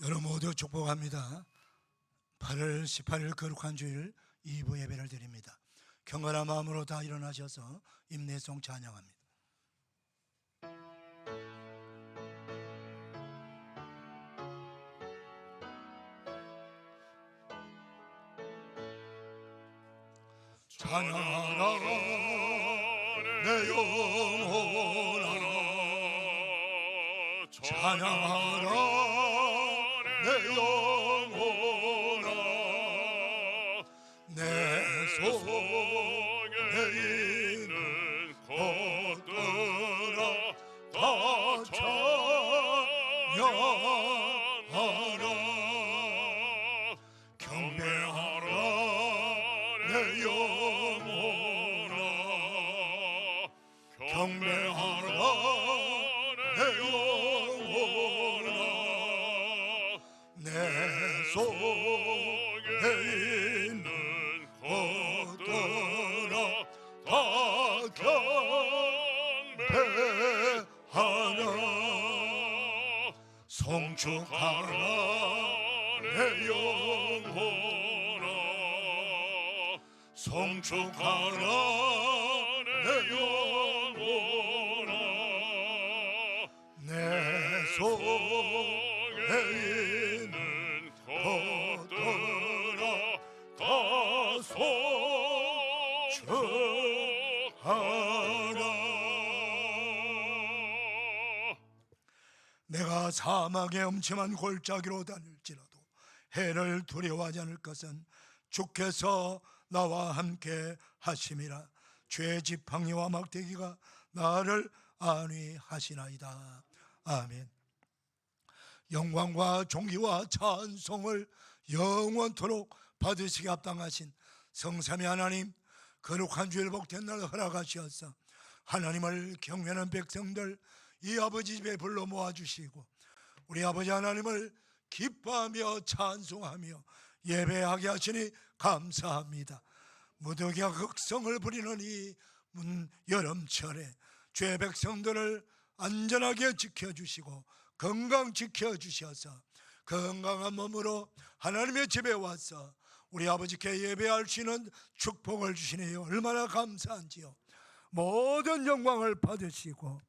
여러분 모두 축복합니다. 8월 18일 거룩한 주일 2부 예배를 드립니다. 경건한 마음으로 다 일어나셔서 임내송 찬양합니다. 찬양하라 내 영혼아, 찬양하라 내 영혼아, 내 속에 있는 것들아 다 찬양하라. 경배하라 내 영혼아, 경배하라 내 영혼아, 내 속에 있는 것들아 다 경배하라. 송축하라 내 영혼아, 송축하라 내 영혼아, 내 속에 있는 것들아 다 송축하라. 내가 사막의 엄침한 골짜기로 다닐지라도 해를 두려워하지 않을 것은 주께서 나와 함께 하심이라. 죄의 지팡이와 막대기가 나를 안위하시나이다. 아멘. 영광과 존귀와 찬송을 영원토록 받으시기 합당하신 성삼위 하나님, 거룩한 주일 복된 날 허락하시어서 하나님을 경외하는 백성들 이 아버지 집에 불러 모아주시고 우리 아버지 하나님을 기뻐하며 찬송하며 예배하게 하시니 감사합니다. 무더기가 극성을 부리는 이 여름철에 죄 백성들을 안전하게 지켜주시고 건강 지켜주셔서 건강한 몸으로 하나님의 집에 와서 우리 아버지께 예배할 수 있는 축복을 주시네요. 얼마나 감사한지요. 모든 영광을 받으시고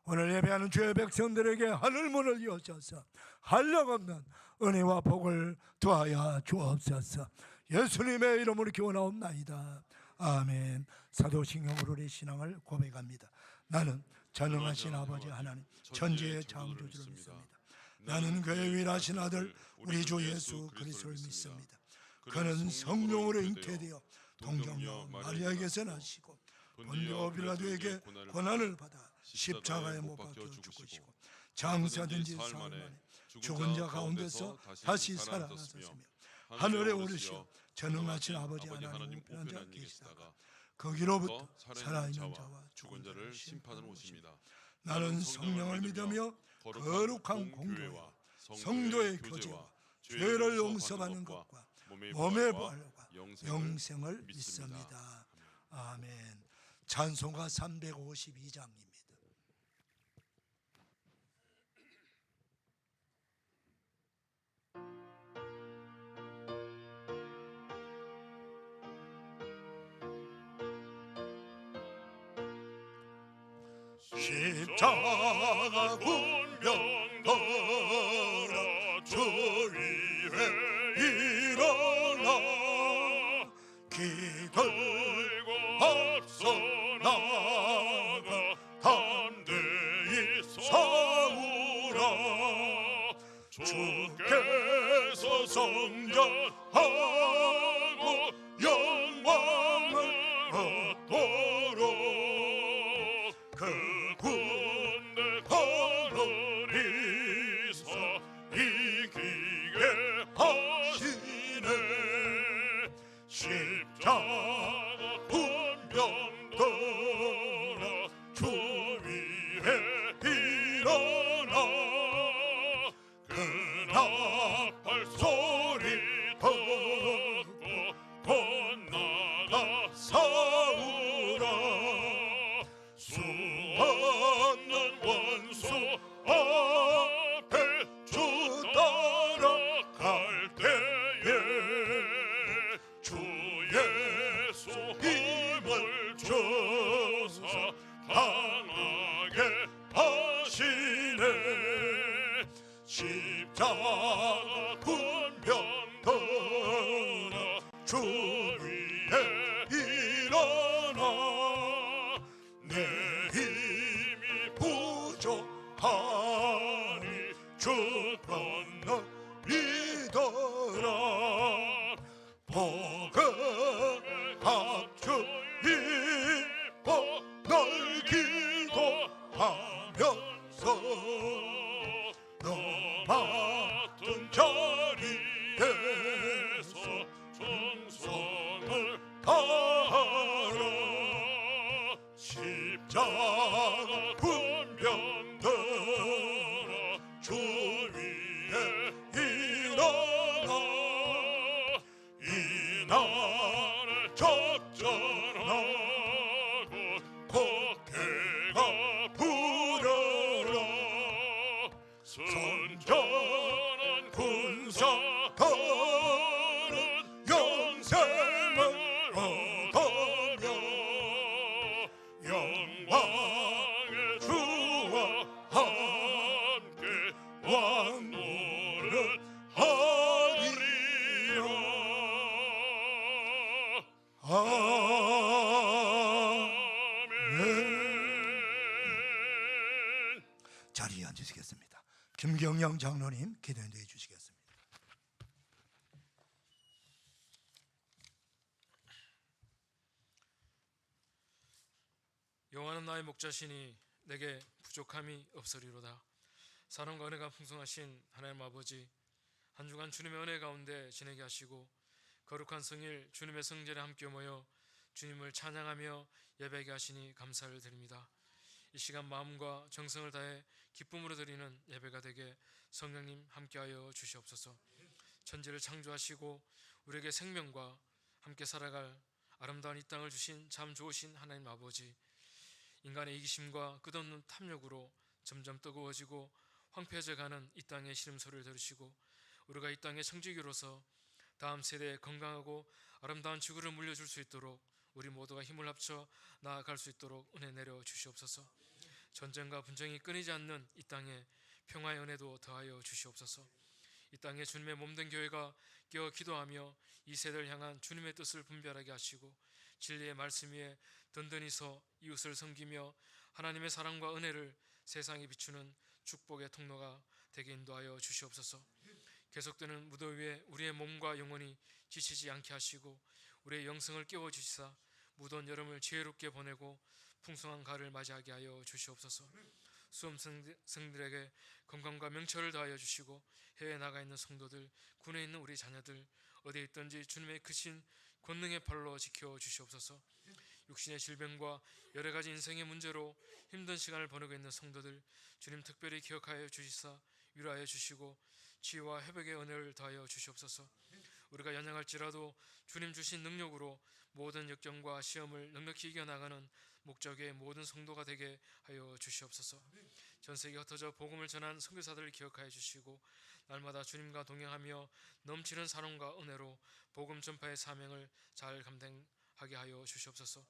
오늘 예배하는 주의 백성들에게 하늘문을 여셔서 한량없는 은혜와 복을 더하여 주옵소서. 예수님의 이름으로 기원하옵나이다. 아멘. 사도신경으로 우리 신앙을 고백합니다. 나는 전능하신 아버지 하나님 천지의 창조주를 믿습니다. 나는 그의 유일하신 아들 우리 주 예수 그리스도를 믿습니다. 그는 성령으로 잉태되어 동정녀 마리아에게서 나시고 본디오 빌라도에게 고난을 받아 십자가에 못 박혀 죽으시고 장사된 지 사흘 만에 죽은 자 가운데서 다시 살아나셨으며 하늘에 오르시어 전능하신 아버지 하나님 우편에 앉아 계시다가 거기로부터 살아있는 자와 죽은 자를 심판하러 오십니다. 나는 성령을 믿으며 거룩한 공교회와 성도의 교제와 죄를 용서받는 것과 몸의 부활과 영생을 믿습니다. 아멘. 찬송가 352장입니다. 십자가 군병들아 주 위에 일어나 기들고 앞서 나가 담대히 싸우라. 주께서 성전하고 영광을 얻도록 그 군대 하늘이사 이기게 하시네. 십자가 군병들아 주 위에 일어나 그 나팔 소리 들어 주 위에 일어나 내 힘이 부족하니 주 건너 믿어라 복음의 각주 입어 널 기도하면서 너 맡은 자리에서 충성을 다하라 십자가 분변 들어 주 위에 일어나 이 나라를 적절하고 곡해가 부려라 선전한 군사들은 영생을 얻으며 영광의 주와 함께 왕노릇 하리라 아멘. 자리에 앉으시겠습니다. 김경영 장로님 기도해 주시겠습니다. 여호와는 나의 목자시니 내게 부족함이 없으리로다. 사랑과 은혜가 풍성하신 하나님 아버지, 한 주간 주님의 은혜 가운데 지내게 하시고 거룩한 성일 주님의 성전에 함께 모여 주님을 찬양하며 예배하게 하시니 감사를 드립니다. 이 시간 마음과 정성을 다해 기쁨으로 드리는 예배가 되게 성령님 함께하여 주시옵소서. 천지를 창조하시고 우리에게 생명과 함께 살아갈 아름다운 이 땅을 주신 참 좋으신 하나님 아버지, 인간의 이기심과 끝없는 탐욕으로 점점 뜨거워지고 황폐해져 가는 이 땅의 시름소리를 들으시고 우리가 이 땅의 청지기로서 다음 세대에 건강하고 아름다운 지구를 물려줄 수 있도록 우리 모두가 힘을 합쳐 나아갈 수 있도록 은혜 내려 주시옵소서. 전쟁과 분쟁이 끊이지 않는 이 땅에 평화의 은혜도 더하여 주시옵소서. 이 땅에 주님의 몸된 교회가 깨어 기도하며 이 세대를 향한 주님의 뜻을 분별하게 하시고 진리의 말씀 위에 든든히 서 이웃을 섬기며 하나님의 사랑과 은혜를 세상에 비추는 축복의 통로가 되게 인도하여 주시옵소서. 계속되는 무더위에 우리의 몸과 영혼이 지치지 않게 하시고 우리의 영성을 깨워주시사 무더운 여름을 지혜롭게 보내고 풍성한 가을을 맞이하게 하여 주시옵소서. 수험생들에게 건강과 명철을 더하여 주시고 해외에 나가 있는 성도들, 군에 있는 우리 자녀들 어디에 있든지 주님의 크신 권능의 팔로 지켜 주시옵소서. 육신의 질병과 여러 가지 인생의 문제로 힘든 시간을 보내고 있는 성도들 주님 특별히 기억하여 주시사 위로하여 주시고 치유와 회복의 은혜를 더하여 주시옵소서. 우리가 연약할지라도 주님 주신 능력으로 모든 역경과 시험을 넉넉히 이겨나가는 목적의 모든 성도가 되게 하여 주시옵소서. 전세계 흩어져 복음을 전한 선교사들을 기억하여 주시고 날마다 주님과 동행하며 넘치는 사랑과 은혜로 복음 전파의 사명을 잘 감당하게 하여 주시옵소서.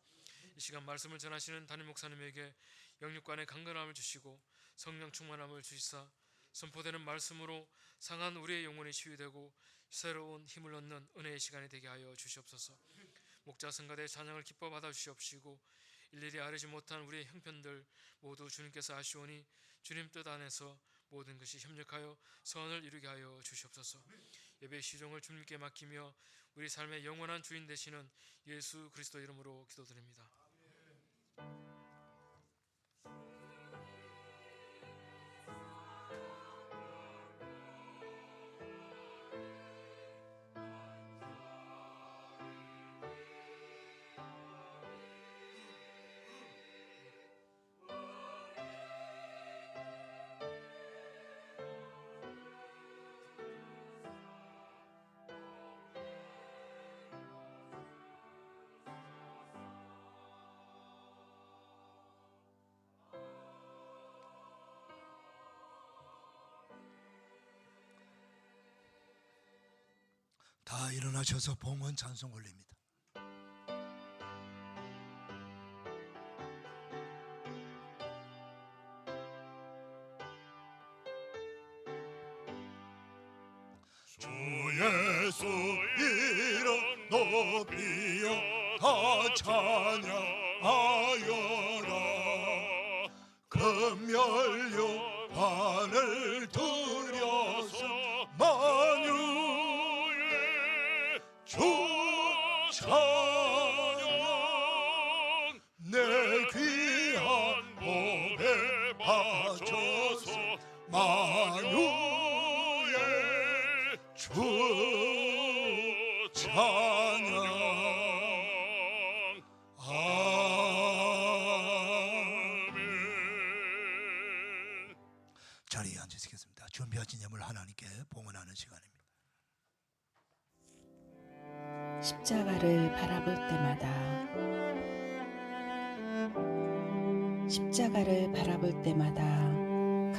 이 시간 말씀을 전하시는 담임 목사님에게 영육간의 강건함을 주시고 성령 충만함을 주시사 선포되는 말씀으로 상한 우리의 영혼이 치유되고 새로운 힘을 얻는 은혜의 시간이 되게 하여 주시옵소서. 목자 성가대 찬양을 기뻐 받아 주시옵시고 일일이 아뢰지 못한 우리의 형편들 모두 주님께서 아시오니 주님 뜻 안에서 모든 것이 협력하여 선을 이루게 하여 주시옵소서. 예배 시종을 주님께 맡기며 우리 삶의 영원한 주인 되시는 예수 그리스도 이름으로 기도드립니다. 다 일어나셔서 봉헌 찬송 올립니다. 주 예수 이름 높이어 다 찬양하여라. 금연료 관을 들여서 만유의 주 찬양. 내 귀한 몸에 바쳐서 만유의 주 찬양. 아멘. 자리에 앉으시겠습니다. 준비하신 예물 하나님께 봉헌하는 시간입니다. 십자가를 바라볼 때마다, 십자가를 바라볼 때마다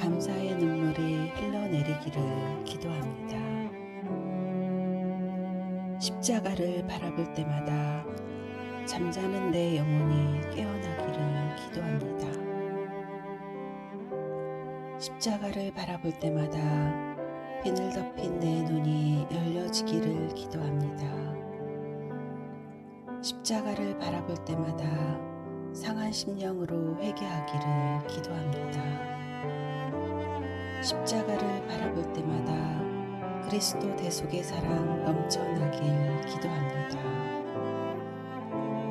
감사의 눈물이 흘러내리기를 기도합니다. 십자가를 바라볼 때마다 잠자는 내 영혼이 깨어나기를 기도합니다. 십자가를 바라볼 때마다 비늘 덮인 내 눈이 열려지기를 기도합니다. 십자가를 바라볼 때마다 상한 심령으로 회개하기를 기도합니다. 십자가를 바라볼 때마다 그리스도 대속의 사랑 넘쳐나길 기도합니다.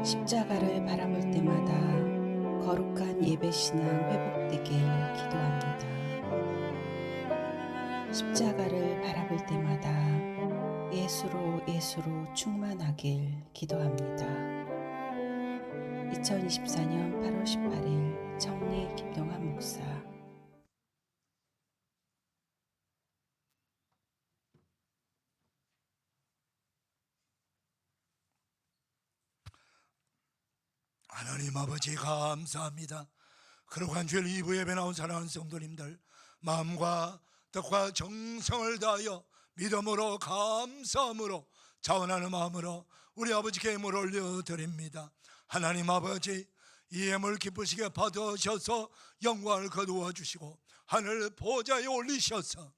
십자가를 바라볼 때마다 거룩한 예배신앙 회복되길 기도합니다. 십자가를 바라볼 때마다 예수로 충만하길 기도합니다. 2024년 8월 18일 청리 김동환 목사. 하나님 아버지 감사합니다. 거룩한 주일 2부 예배 나온 사랑하는 성도님들, 마음과 뜻과 정성을 다하여 믿음으로 감사함으로 자원하는 마음으로 우리 아버지께 예물 올려드립니다. 하나님 아버지, 이 예물 기쁘시게 받으셔서 영광을 거두어 주시고 하늘 보좌에 올리셔서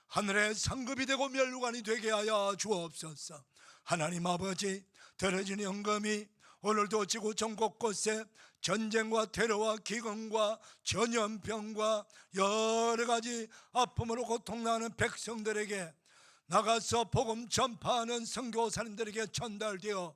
하늘의 상급이 되고 멸류관이 되게 하여 주옵소서. 하나님 아버지, 들어진 연금이 오늘도 지구촌 곳곳에 전쟁과 테러와 기근과 전염병과 여러 가지 아픔으로 고통나는 백성들에게 나가서 복음 전파하는 선교사님들에게 전달되어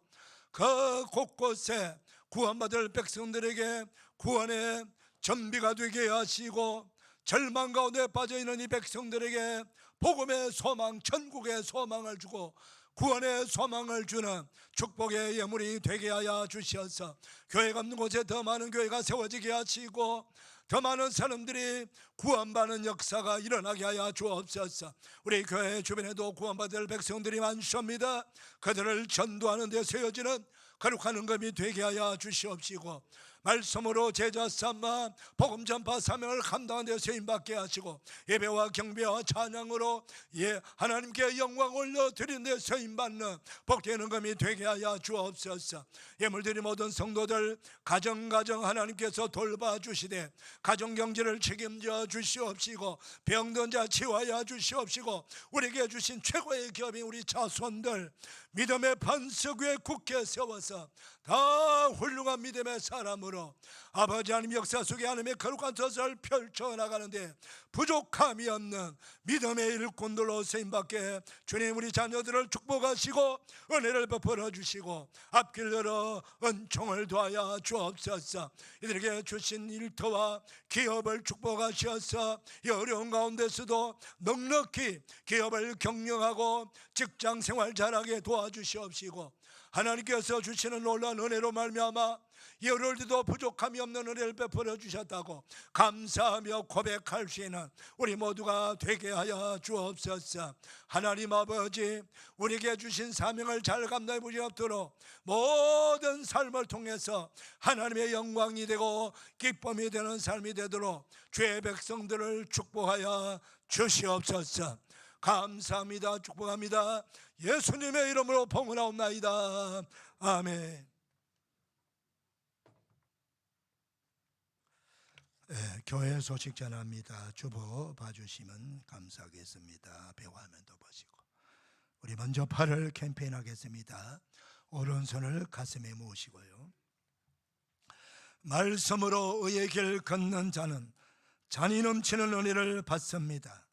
그 곳곳에 구원받을 백성들에게 구원의 전비가 되게 하시고, 절망 가운데 빠져있는 이 백성들에게 복음의 소망, 천국의 소망을 주고 구원의 소망을 주는 축복의 예물이 되게 하여 주시어서 교회가 없는 곳에 더 많은 교회가 세워지게 하시고 더 많은 사람들이 구원받는 역사가 일어나게 하여 주옵소서. 우리 교회 주변에도 구원받을 백성들이 많습니다. 그들을 전도하는 데 세워지는 거룩한 은금이 되게 하여 주시옵시고, 말씀으로 제자 삼아 복음 전파 사명을 감당하는 데 쓰임받게 하시고, 예배와 경배와 찬양으로 하나님께 영광 올려드리는 데 쓰임받는 복된 은금이 되게 하여 주옵소서. 예물드린 모든 성도들 가정 하나님께서 돌봐주시되 가정경제를 책임져 주시옵시고, 병든 자 치유하여 주시옵시고, 우리에게 주신 최고의 기업인 우리 자손들 믿음의 반석 위에 굳게 세워서 다 훌륭한 믿음의 사람으로 아버지 하나님 역사 속에 하나님의 거룩한 뜻을 펼쳐나가는데 부족함이 없는 믿음의 일꾼들로 쓰임받게 주님 우리 자녀들을 축복하시고 은혜를 베풀어 주시고 앞길 열어 은총을 더하여 주옵소서. 이들에게 주신 일터와 기업을 축복하셔서 이 어려운 가운데서도 넉넉히 기업을 경영하고 직장 생활 잘하게 도와주시옵시고, 하나님께서 주시는 놀라운 은혜로 말미암아 열흘 때도 부족함이 없는 은혜를 베풀어 주셨다고 감사하며 고백할 수 있는 우리 모두가 되게 하여 주옵소서. 하나님 아버지, 우리에게 주신 사명을 잘 감당해 보지 없도록 모든 삶을 통해서 하나님의 영광이 되고 기쁨이 되는 삶이 되도록 주의 백성들을 축복하여 주시옵소서. 감사합니다. 축복합니다. 예수님의 이름으로 봉헌하옵나이다. 아멘. 교회 소식 전합니다. 주보 봐주시면 감사하겠습니다. 배우화면도 보시고 우리 먼저 8월 캠페인 하겠습니다. 오른손을 가슴에 모으시고요. 말씀으로 의의 길 걷는 자는 잔이 넘치는 은혜를 받습니다.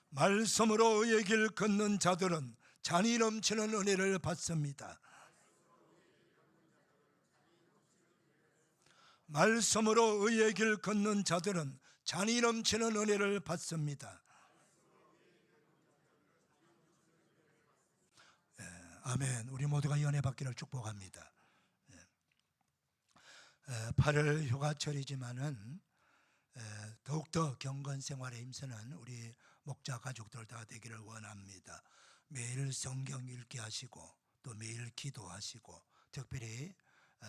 말씀으로 의의 길 걷는 자들은 잔이 넘치는 은혜를 받습니다. 말씀으로 의의 길 걷는 자들은 잔이 넘치는 은혜를 받습니다. 아멘. 우리 모두가 연애 받기를 축복합니다. 8월 휴가철이지만은 더욱더 경건 생활에 힘쓰는 우리 목자 가족들 다 되기를 원합니다. 매일 성경 읽기 하시고 또 매일 기도하시고 특별히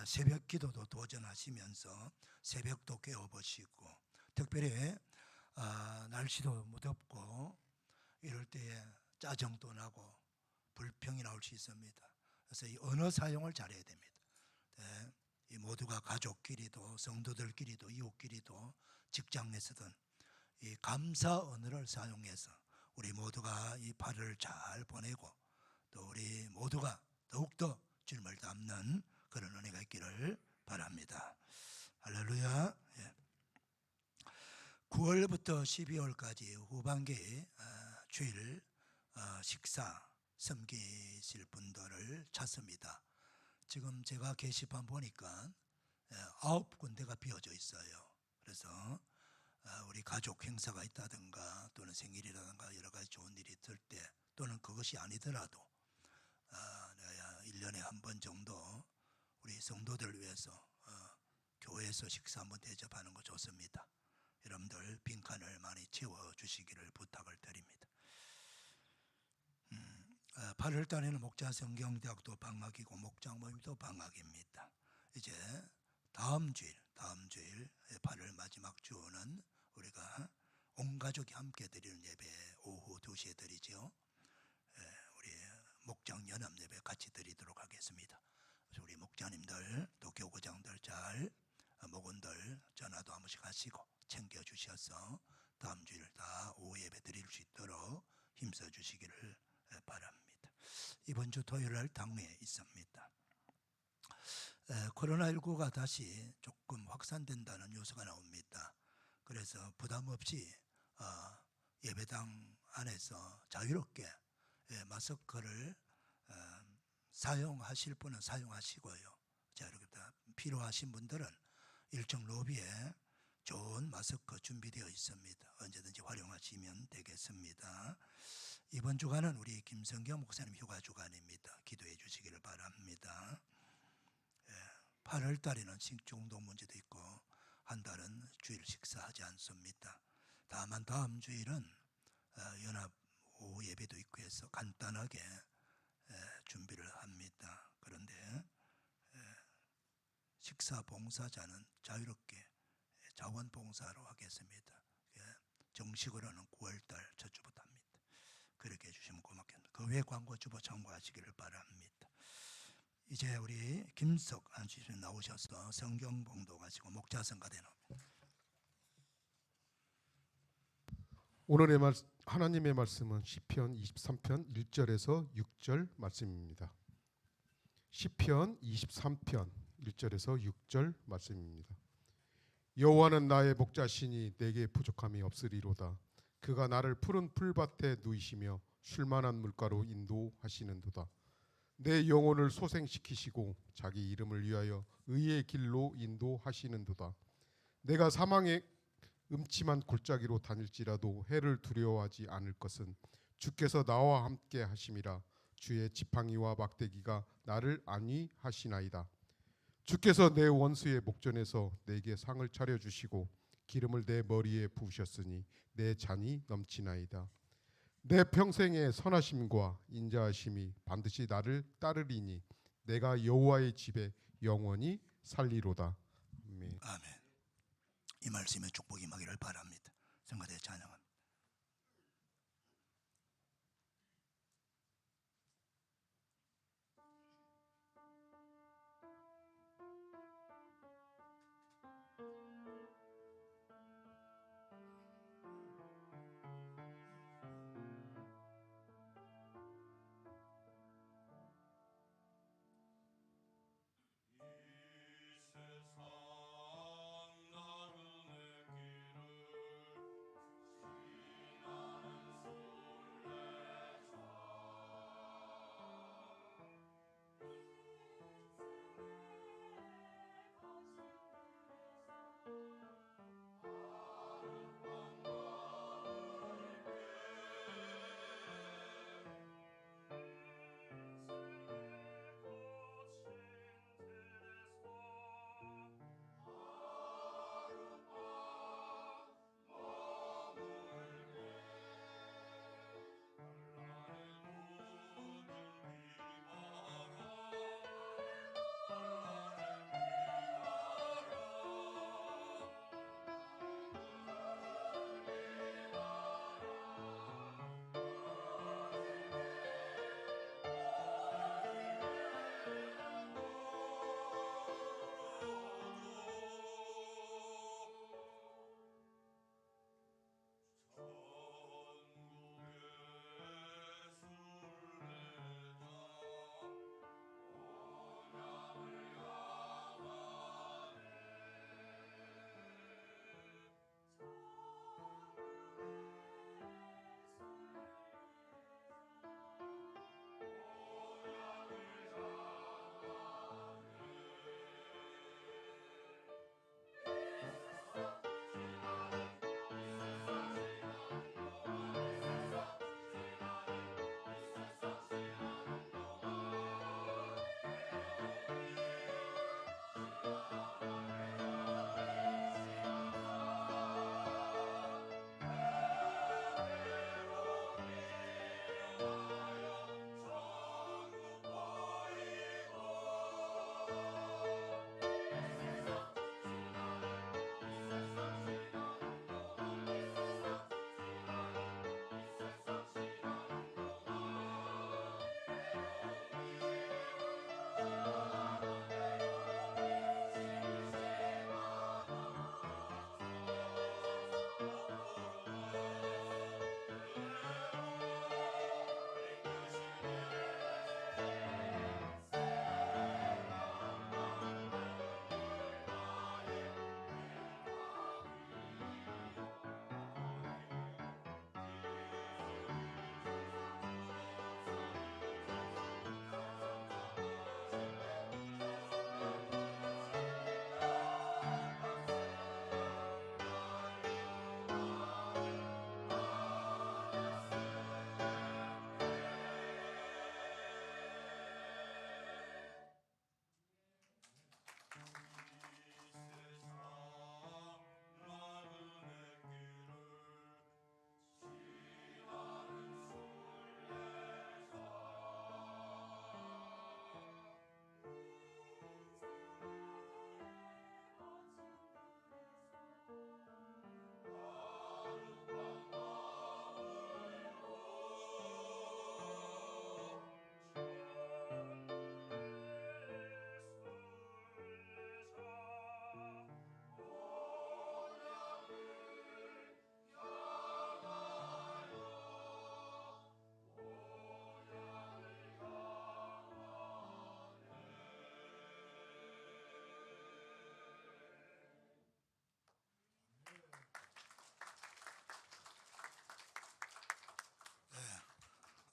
새벽 기도도 도전하시면서 새벽도 깨워보시고 특별히 날씨도 무덥고 이럴 때에 짜증도 나고 불평이 나올 수 있습니다. 그래서 이 언어 사용을 잘해야 됩니다. 이 모두가 가족끼리도 성도들끼리도 이웃끼리도 직장에서든 이 감사 언어를 사용해서 우리 모두가 이 8을 잘 보내고 또 우리 모두가 더욱더 주님을 닮는 그런 은혜가 있기를 바랍니다. 할렐루야. 9월부터 12월까지 후반기 주일 식사 섬기실 분들을 찾습니다. 지금 제가 게시판 보니까 9군데가 비어져 있어요. 그래서 우리 가족 행사가 있다든가 또는 생일이라든가 여러 가지 좋은 일이 있을 때 또는 그것이 아니더라도 1년에 한 번 정도 우리 성도들을 위해서 교회에서 식사 한번 대접하는 거 좋습니다. 여러분들 빈칸을 많이 채워주시기를 부탁을 드립니다. 8월 달에는 목자 성경대학도 방학이고 목장 모임도 방학입니다. 이제 다음 주일 8월 마지막 주는 우리가 온 가족이 함께 드리는 예배 오후 2시에 드리죠. 우리 목장 연합 예배 같이 드리도록 하겠습니다. 그래서 우리 목자님들 또 교구장들 잘 목원들 전화도 한 번씩 하시고 챙겨주셔서 다음 주일 다 오후 예배 드릴 수 있도록 힘써 주시기를 바랍니다. 이번 주 토요일 날 당회에 있습니다. 코로나19가 다시 조금 확산된다는 뉴스가 나옵니다. 그래서 부담 없이 예배당 안에서 자유롭게 마스크를 사용하실 분은 사용하시고요. 자유롭게 필요하신 분들은 일정 로비에 좋은 마스크 준비되어 있습니다. 언제든지 활용하시면 되겠습니다. 이번 주간은 우리 김성경 목사님 휴가 주간입니다. 기도해 주시기를 바랍니다. 8월 달에는 식중독 문제도 있고 한 달은 주일 식사하지 않습니다. 다만 다음 주일은 연합 오후 예배도 있고 해서 간단하게 준비를 합니다. 그런데 식사 봉사자는 자유롭게 자원봉사로 하겠습니다. 정식으로는 9월달 첫 주부터 합니다. 그렇게 해주시면 고맙겠습니다. 그 외 광고 주보 참고하시기를 바랍니다. 이제 우리 김석 안수님 나오셔서 성경 봉독하시고 목자성가 대놓습니다. 오늘의 하나님의 말씀은 시편 23편 1절에서 6절 말씀입니다. 시편 23편 1절에서 6절 말씀입니다. 여호와는 나의 목자시니 내게 부족함이 없으리로다. 그가 나를 푸른 풀밭에 누이시며 쉴만한 물가로 인도하시는도다. 내 영혼을 소생시키시고 자기 이름을 위하여 의의 길로 인도하시는도다. 내가 사망의 음침한 골짜기로 다닐지라도 해를 두려워하지 않을 것은 주께서 나와 함께 하심이라. 주의 지팡이와 막대기가 나를 안위하시나이다. 주께서 내 원수의 목전에서 내게 상을 차려주시고 기름을 내 머리에 부으셨으니 내 잔이 넘치나이다. 내 평생의 선하심과 인자하심이 반드시 나를 따르리니 내가 여호와의 집에 영원히 살리로다. 아멘. 아멘. 이 말씀에 축복이 임하기를 바랍니다. 성가대 찬양합니다.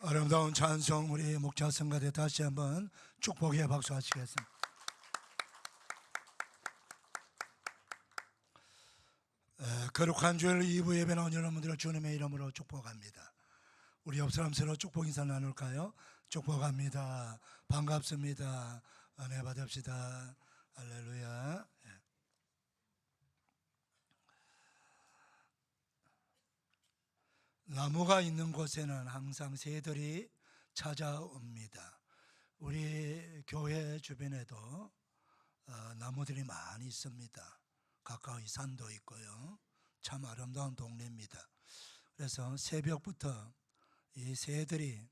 아름다운 찬송 우리 목자 성가대 다시 한번 축복의 박수 하시겠습니다. 거룩한 주일 2부 예배 나온 여러분들을 주님의 이름으로 축복합니다. 우리 옆 사람 서로 축복 인사 나눌까요? 축복합니다. 반갑습니다. 은혜 받읍시다. 할렐루야. 나무가 있는 곳에는 항상 새들이 찾아옵니다. 우리 교회 주변에도 나무들이 많이 있습니다. 가까이 산도 있고요. 참 아름다운 동네입니다. 그래서 새벽부터 이 새들이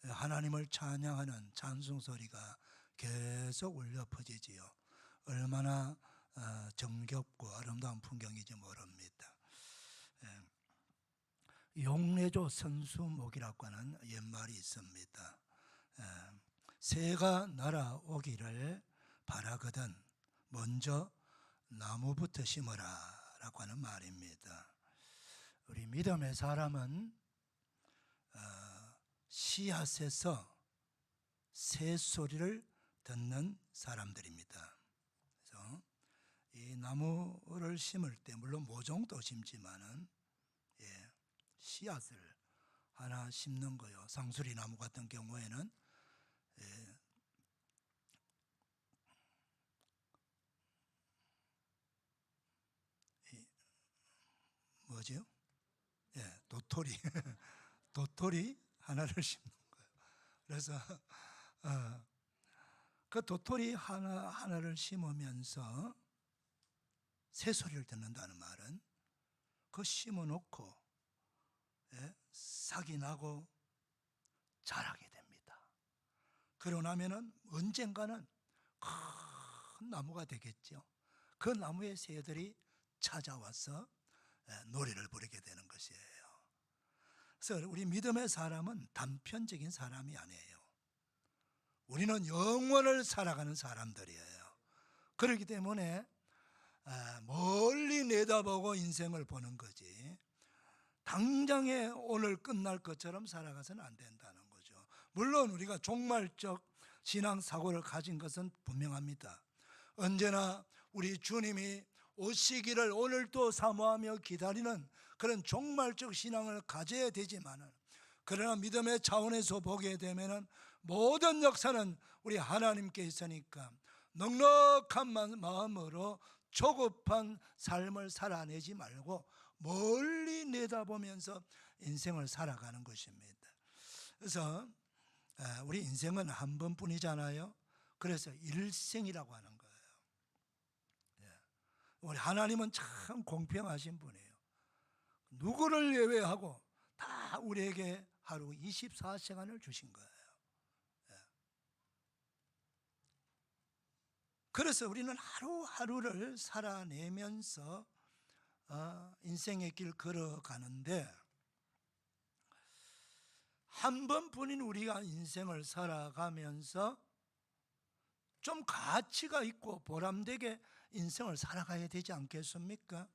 하나님을 찬양하는 찬송 소리가 계속 울려 퍼지지요. 얼마나 정겹고 아름다운 풍경인지 모릅니다. 용례조 선수목이라고 하는 옛말이 있습니다. 새가 날아오기를 바라거든 먼저 나무부터 심어라 라고 하는 말입니다. 우리 믿음의 사람은 씨앗에서 새소리를 듣는 사람들입니다. 그래서 이 나무를 심을 때 물론 모종도 심지만은 씨앗을 하나 심는 거요. 상수리 나무 같은 경우에는 뭐죠? 도토리 도토리 하나를 심는 거예요. 그래서 그 도토리 하나를 심으면서 새소리를 듣는다는 말은 그 심어놓고 싹이 나고 자라게 됩니다. 그러고 나면은 언젠가는 큰 나무가 되겠죠. 그 나무의 새들이 찾아와서 노래를 부르게 되는 것이에요. 그래서 우리 믿음의 사람은 단편적인 사람이 아니에요. 우리는 영원을 살아가는 사람들이에요. 그렇기 때문에 멀리 내다보고 인생을 보는 거지 당장에 오늘 끝날 것처럼 살아가서는 안 된다는 거죠. 물론 우리가 종말적 신앙사고를 가진 것은 분명합니다. 언제나 우리 주님이 오시기를 오늘도 사모하며 기다리는 그런 종말적 신앙을 가져야 되지만은 그러나 믿음의 차원에서 보게 되면은 모든 역사는 우리 하나님께 있으니까 넉넉한 마음으로 조급한 삶을 살아내지 말고 멀리 내다보면서 인생을 살아가는 것입니다. 그래서 우리 인생은 한 번뿐이잖아요. 그래서 일생이라고 하는 거예요. 우리 하나님은 참 공평하신 분이에요. 누구를 예외하고 다 우리에게 하루 24시간을 주신 거예요. 그래서 우리는 하루하루를 살아내면서 인생의 길 걸어가는데 한 번뿐인 우리가 인생을 살아가면서 좀 가치가 있고 보람되게 인생을 살아가야 되지 않겠습니까?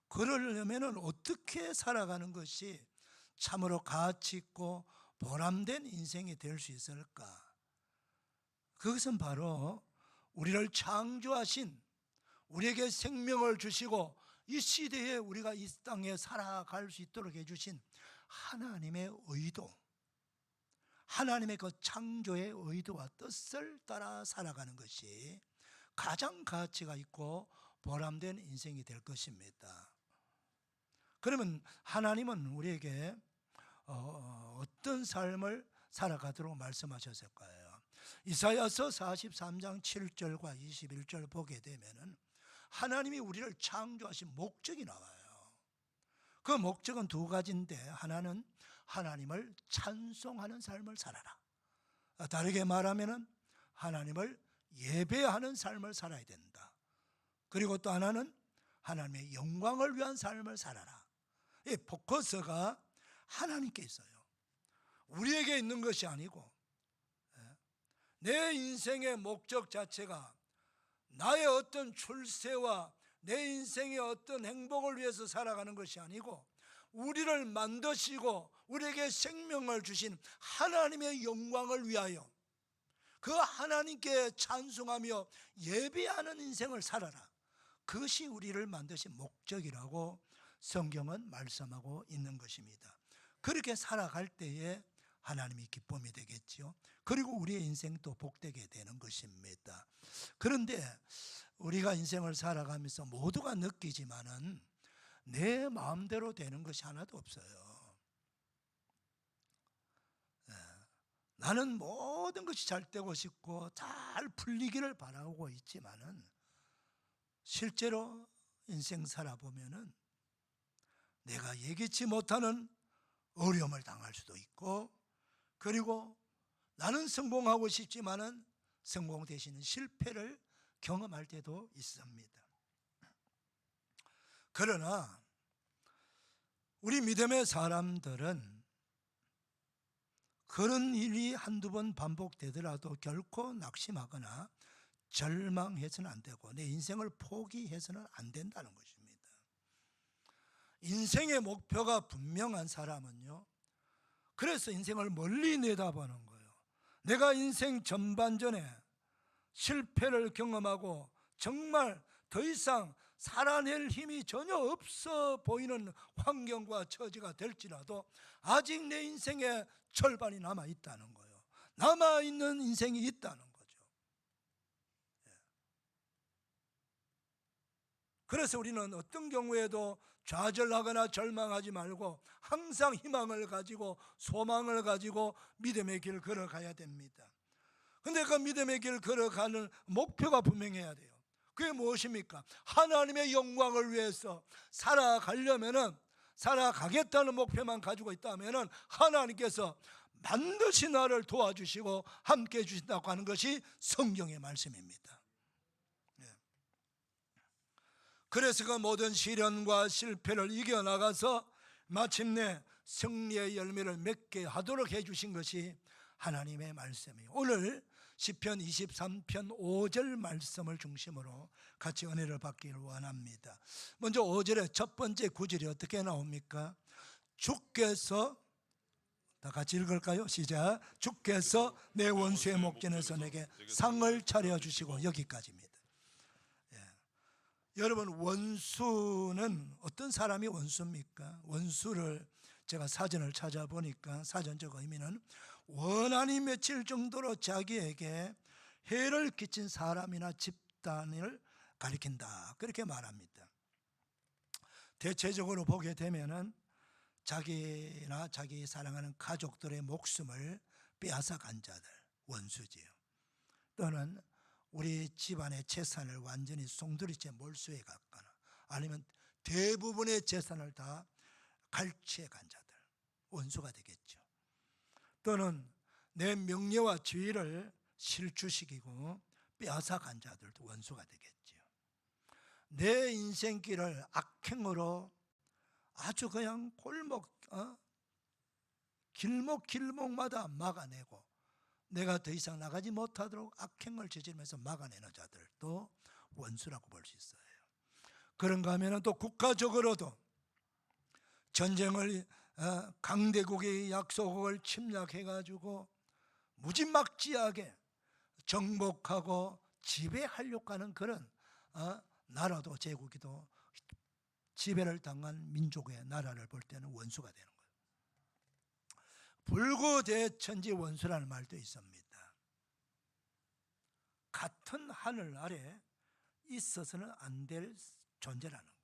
그러려면 어떻게 살아가는 것이 참으로 가치 있고 보람된 인생이 될 수 있을까? 그것은 바로 우리를 창조하신 우리에게 생명을 주시고 이 시대에 우리가 이 땅에 살아갈 수 있도록 해주신 하나님의 의도, 하나님의 그 창조의 의도와 뜻을 따라 살아가는 것이 가장 가치가 있고 보람된 인생이 될 것입니다. 그러면 하나님은 우리에게 어떤 삶을 살아가도록 말씀하셨을까요? 이사야서 43장 7절과 21절 보게 되면은 하나님이 우리를 창조하신 목적이 나와요. 그 목적은 두 가지인데 하나는 하나님을 찬송하는 삶을 살아라. 다르게 말하면은 하나님을 예배하는 삶을 살아야 된다. 그리고 또 하나는 하나님의 영광을 위한 삶을 살아라. 이 포커스가 하나님께 있어요. 우리에게 있는 것이 아니고 내 인생의 목적 자체가 나의 어떤 출세와 내 인생의 어떤 행복을 위해서 살아가는 것이 아니고 우리를 만드시고 우리에게 생명을 주신 하나님의 영광을 위하여 그 하나님께 찬송하며 예배하는 인생을 살아라. 그것이 우리를 만드신 목적이라고 성경은 말씀하고 있는 것입니다. 그렇게 살아갈 때에 하나님이 기쁨이 되겠지요. 그리고 우리의 인생도 복되게 되는 것입니다. 그런데 우리가 인생을 살아가면서 모두가 느끼지만은 내 마음대로 되는 것이 하나도 없어요. 나는 모든 것이 잘 되고 싶고 잘 풀리기를 바라고 있지만은 실제로 인생 살아보면은 내가 예기치 못하는 어려움을 당할 수도 있고, 그리고 나는 성공하고 싶지만은 성공 대신에 실패를 경험할 때도 있습니다. 그러나 우리 믿음의 사람들은 그런 일이 한두 번 반복되더라도 결코 낙심하거나 절망해서는 안 되고 내 인생을 포기해서는 안 된다는 것입니다. 인생의 목표가 분명한 사람은요, 그래서 인생을 멀리 내다보는 거예요. 내가 인생 전반전에 실패를 경험하고 정말 더 이상 살아낼 힘이 전혀 없어 보이는 환경과 처지가 될지라도 아직 내 인생의 절반이 남아있다는 거예요. 남아있는 인생이 있다는 거죠. 그래서 우리는 어떤 경우에도 좌절하거나 절망하지 말고 항상 희망을 가지고 소망을 가지고 믿음의 길을 걸어가야 됩니다. 그런데 그 믿음의 길을 걸어가는 목표가 분명해야 돼요. 그게 무엇입니까? 하나님의 영광을 위해서 살아가려면은, 살아가겠다는 목표만 가지고 있다면은 하나님께서 반드시 나를 도와주시고 함께 해주신다고 하는 것이 성경의 말씀입니다. 그래서 그 모든 시련과 실패를 이겨나가서 마침내 승리의 열매를 맺게 하도록 해주신 것이 하나님의 말씀이에요. 오늘 시편 23편 5절 말씀을 중심으로 같이 은혜를 받기를 원합니다. 먼저 5절의 첫 번째 구절이 어떻게 나옵니까? 주께서, 다 같이 읽을까요? 시작. 주께서 내 원수의 목전에서 내게 상을 차려주시고, 여기까지입니다. 여러분, 원수는 어떤 사람이 원수입니까? 원수를 제가 사전을 찾아보니까 사전적 의미는 원한이 맺힐 정도로 자기에게 해를 끼친 사람이나 집단을 가리킨다, 그렇게 말합니다. 대체적으로 보게 되면은 자기나 자기 사랑하는 가족들의 목숨을 빼앗아간 자들, 원수지요. 또는 우리 집안의 재산을 완전히 송두리째 몰수해 갔거나 아니면 대부분의 재산을 다 갈취해 간 자들, 원수가 되겠죠. 또는 내 명예와 지위를 실추시키고 빼앗아 간 자들도 원수가 되겠죠. 내 인생길을 악행으로 아주 그냥 길목마다 막아내고 내가 더 이상 나가지 못하도록 악행을 저지르면서 막아내는 자들도 원수라고 볼 수 있어요. 그런가 하면 또 국가적으로도 전쟁을, 강대국의 약소국을 침략해가지고 무지막지하게 정복하고 지배하려고 하는 그런 나라도, 제국이도 지배를 당한 민족의 나라를 볼 때는 원수가 되는 거예요. 불구대천지 원수라는 말도 있습니다. 같은 하늘 아래 있어서는 안 될 존재라는 거예요.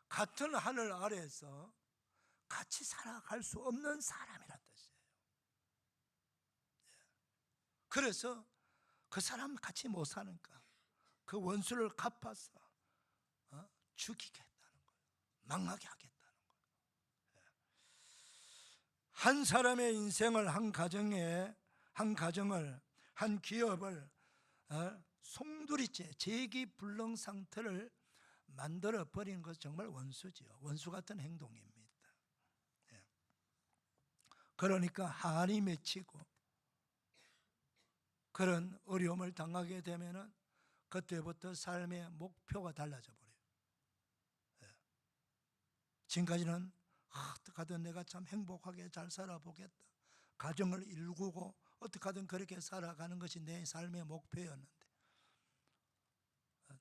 같은 하늘 아래에서 같이 살아갈 수 없는 사람이란 뜻이에요. 그래서 그 사람 같이 못 사니까 그 원수를 갚아서 죽이겠다는 거예요. 망하게 하겠다는 거예요. 한 사람의 인생을, 한 가정을, 한 기업을 송두리째 재기불능 상태를 만들어 버리는 것은 정말 원수지요. 원수 같은 행동입니다. 그러니까 한이 맺히고 그런 어려움을 당하게 되면은 그때부터 삶의 목표가 달라져 버려요. 지금까지는 어떻게든 내가 참 행복하게 잘 살아보겠다, 가정을 일구고 어떻게든 그렇게 살아가는 것이 내 삶의 목표였는데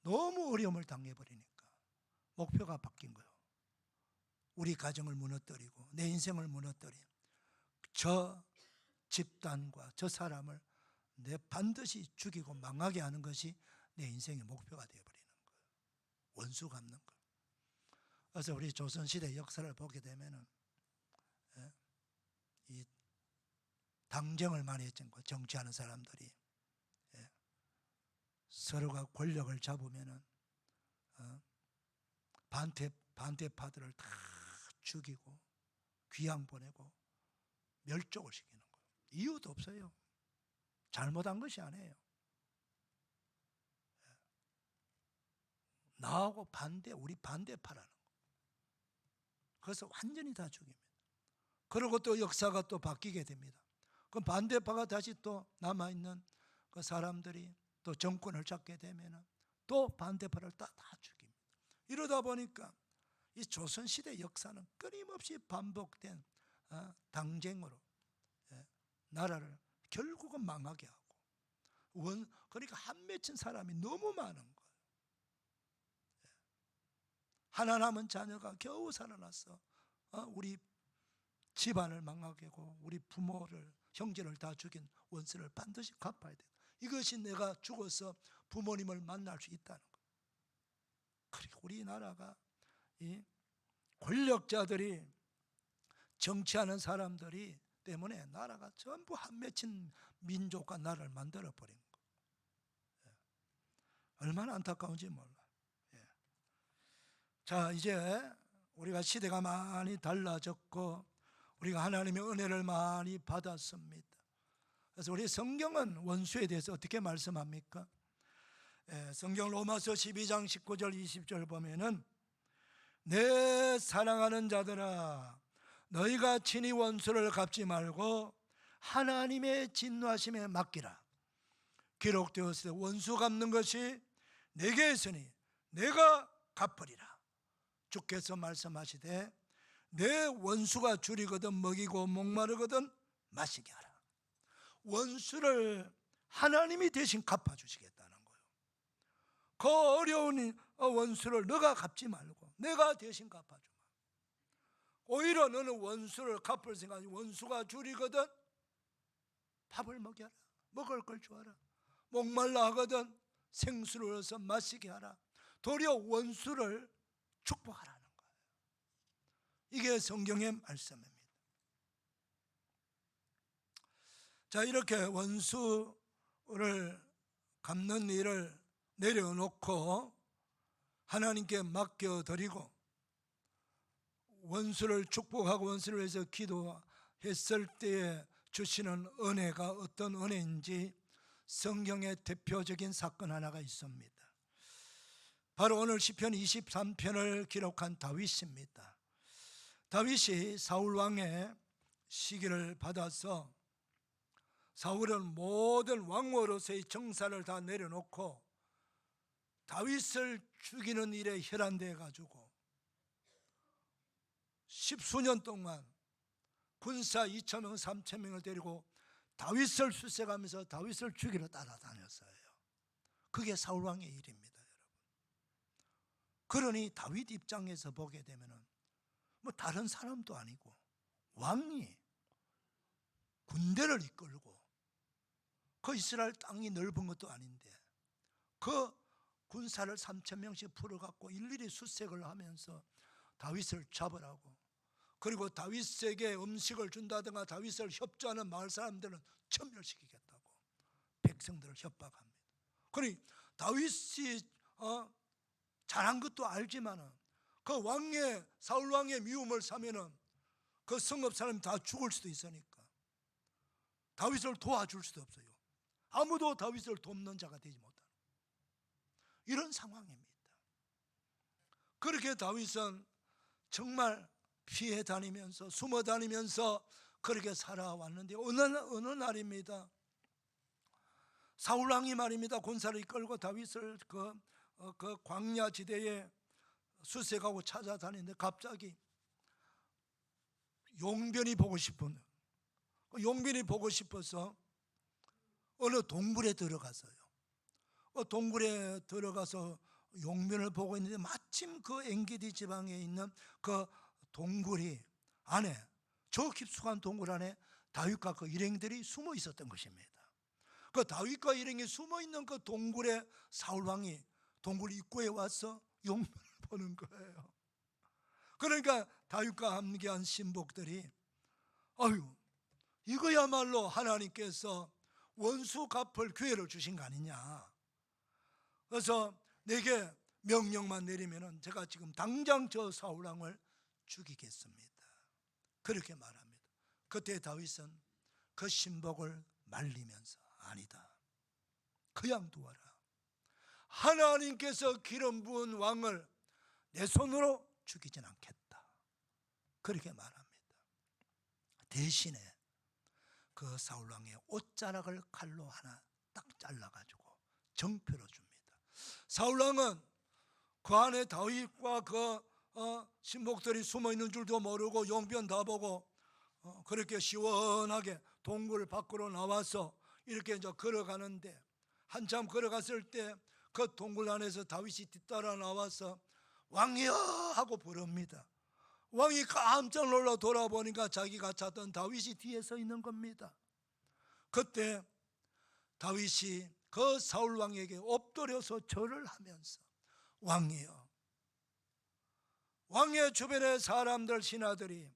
너무 어려움을 당해버리니까 목표가 바뀐 거예요. 우리 가정을 무너뜨리고 내 인생을 무너뜨린 저 집단과 저 사람을 내 반드시 죽이고 망하게 하는 것이 내 인생의 목표가 되어버리는 거예요. 원수 갚는 거예요. 그래서 우리 조선시대 역사를 보게 되면은 이 당정을 많이 했던 거, 정치하는 사람들이 서로가 권력을 잡으면은 반대파들을 다 죽이고 귀양 보내고 멸족을 시키는 거예요. 이유도 없어요. 잘못한 것이 아니에요. 나하고 우리 반대파라는 거. 그래서 완전히 다 죽입니다. 그리고 또 역사가 또 바뀌게 됩니다. 그럼 반대파가 다시 또 남아있는 그 사람들이 또 정권을 잡게 되면 또 반대파를 다 죽입니다. 이러다 보니까 이 조선시대 역사는 끊임없이 반복된 당쟁으로 나라를 결국은 망하게 하고 그러니까 한 맺힌 사람이 너무 많은 거예요. 하나 남은 자녀가 겨우 살아났어. 우리 집안을 망하게 하고 우리 부모를 형제를 다 죽인 원수를 반드시 갚아야 돼. 이것이 내가 죽어서 부모님을 만날 수 있다는 거예요. 그리고 우리나라가 이 권력자들이 정치하는 사람들이 때문에 나라가 전부 한 맺힌 민족과 나라를 만들어 버린 거예요. 얼마나 안타까운지 몰라요. 자, 이제 우리가 시대가 많이 달라졌고 우리가 하나님의 은혜를 많이 받았습니다. 그래서 우리 성경은 원수에 대해서 어떻게 말씀합니까? 성경 로마서 12장 19절 20절 보면은 내 사랑하는 자들아 너희가 친히 원수를 갚지 말고 하나님의 진노하심에 맡기라. 기록되었을 때 원수 갚는 것이 내게 있으니 내가 갚으리라. 주께서 말씀하시되 내 원수가 줄이거든 먹이고 목마르거든 마시게 하라. 원수를 하나님이 대신 갚아주시겠다는 거예요. 그 어려운 원수를 너가 갚지 말고 내가 대신 갚아주마. 오히려 너는 원수를 갚을 생각이 원수가 줄이거든 밥을 먹여라. 먹을 걸 주어라. 목말라 하거든 생수를 얻어서 마시게 하라. 도리어 원수를 축복하라는 거예요. 이게 성경의 말씀입니다. 자, 이렇게 원수를 갚는 일을 내려놓고 하나님께 맡겨드리고 원수를 축복하고 원수를 위해서 기도했을 때에 주시는 은혜가 어떤 은혜인지 성경의 대표적인 사건 하나가 있습니다. 바로 오늘 시편 23편을 기록한 다윗입니다. 다윗이 사울왕의 시기를 받아서 사울은 모든 왕으로서의 정사를 다 내려놓고 다윗을 죽이는 일에 혈안돼 가지고 10수년 동안 군사 2,000명 3,000명을 데리고 다윗을 수색하면서 다윗을 죽이러 따라다녔어요. 그게 사울왕의 일입니다, 여러분. 그러니 다윗 입장에서 보게 되면은 뭐 다른 사람도 아니고 왕이 군대를 이끌고 그 이스라엘 땅이 넓은 것도 아닌데 그 군사를 3,000명씩 풀어갖고 일일이 수색을 하면서 다윗을 잡으라고, 그리고 다윗에게 음식을 준다든가 다윗을 협조하는 마을 사람들은 천멸시키겠다고 백성들을 협박합니다. 그러니 다윗이 잘한 것도 알지만은 그 왕의 사울 왕의 미움을 사면은 그 성읍 사람이 다 죽을 수도 있으니까 다윗을 도와줄 수도 없어요. 아무도 다윗을 돕는 자가 되지 못하는 이런 상황입니다. 그렇게 다윗은 정말 피해 다니면서 숨어 다니면서 그렇게 살아왔는데 어느 날입니다. 사울 왕이 말입니다. 군사를 이끌고 다윗을 그 광야 지대에 수색하고 찾아다니는데 갑자기 용변이 보고 싶은, 용변이 보고 싶어서 어느 동굴에 들어갔어요. 동굴에 들어가서 용변을 보고 있는데 마침 그 엔게디 지방에 있는 그 동굴이 안에, 저 깊숙한 동굴 안에 다윗과 그 일행들이 숨어 있었던 것입니다. 그 다윗과 일행이 숨어 있는 그 동굴에 사울 왕이 동굴 입구에 와서 용변을 보는 거예요. 그러니까 다윗과 함께한 신복들이 아유, 이거야말로 하나님께서 원수 갚을 기회를 주신 거 아니냐. 그래서 내게 명령만 내리면은 제가 지금 당장 저 사울 왕을 죽이겠습니다. 그렇게 말합니다. 그때 다윗은 그 신복을 말리면서 아니다, 그냥 두어라. 하나님께서 기름 부은 왕을 내 손으로 죽이진 않겠다, 그렇게 말합니다. 대신에 그 사울 왕의 옷자락을 칼로 하나 딱 잘라가지고 정표로 줍니다. 사울 왕은 그 안에 다윗과 그 신복들이 숨어 있는 줄도 모르고 용변 다 보고 그렇게 시원하게 동굴 밖으로 나와서 이렇게 이제 걸어가는데, 한참 걸어갔을 때 그 동굴 안에서 다윗이 뒤따라 나와서 왕이여 하고 부릅니다. 왕이 깜짝 놀라 돌아보니까 자기가 찾던 다윗이 뒤에 서 있는 겁니다. 그때 다윗이 그 사울 왕에게 엎드려서 절을 하면서 왕이여, 왕의 주변의 사람들 신하들이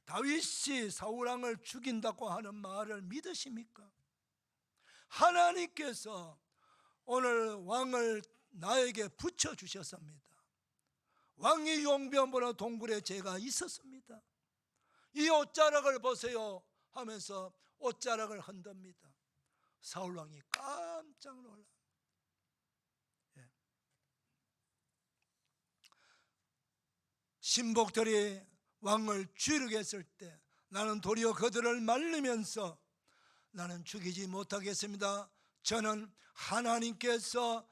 다윗이 사울 왕을 죽인다고 하는 말을 믿으십니까? 하나님께서 오늘 왕을 나에게 붙여주셨습니다. 왕이 용변 보는 동굴에 제가 있었습니다. 이 옷자락을 보세요 하면서 옷자락을 흔듭니다. 사울 왕이 깜짝 놀라. 신복들이 왕을 죽이려 했을 때 나는 도리어 그들을 말리면서 나는 죽이지 못하겠습니다. 저는 하나님께서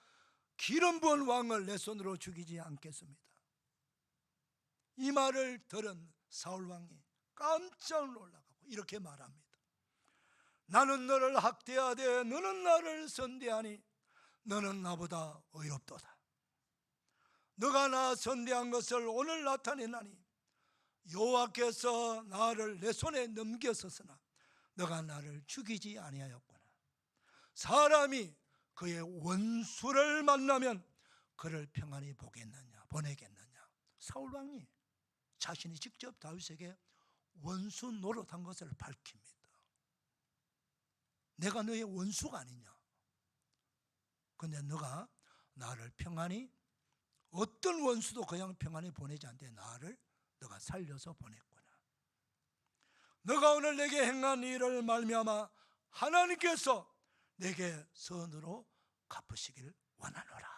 기름 부은 왕을 내 손으로 죽이지 않겠습니다. 이 말을 들은 사울 왕이 깜짝 놀라고 이렇게 말합니다. 나는 너를 학대하되 너는 나를 선대하니 너는 나보다 의롭도다. 너가 나 선대한 것을 오늘 나타내나니 여호와께서 나를 내 손에 넘겼었으나 너가 나를 죽이지 아니하였구나. 사람이 그의 원수를 만나면 그를 평안히 보내겠느냐. 사울 왕이 자신이 직접 다윗에게 원수 노릇한 것을 밝힙니다. 내가 너의 원수가 아니냐. 근데 너가 나를 평안히, 어떤 원수도 그냥 평안히 보내지 않되 나를 너가 살려서 보냈구나. 너가 오늘 내게 행한 일을 말미암아 하나님께서 내게 선으로 갚으시길 원하노라.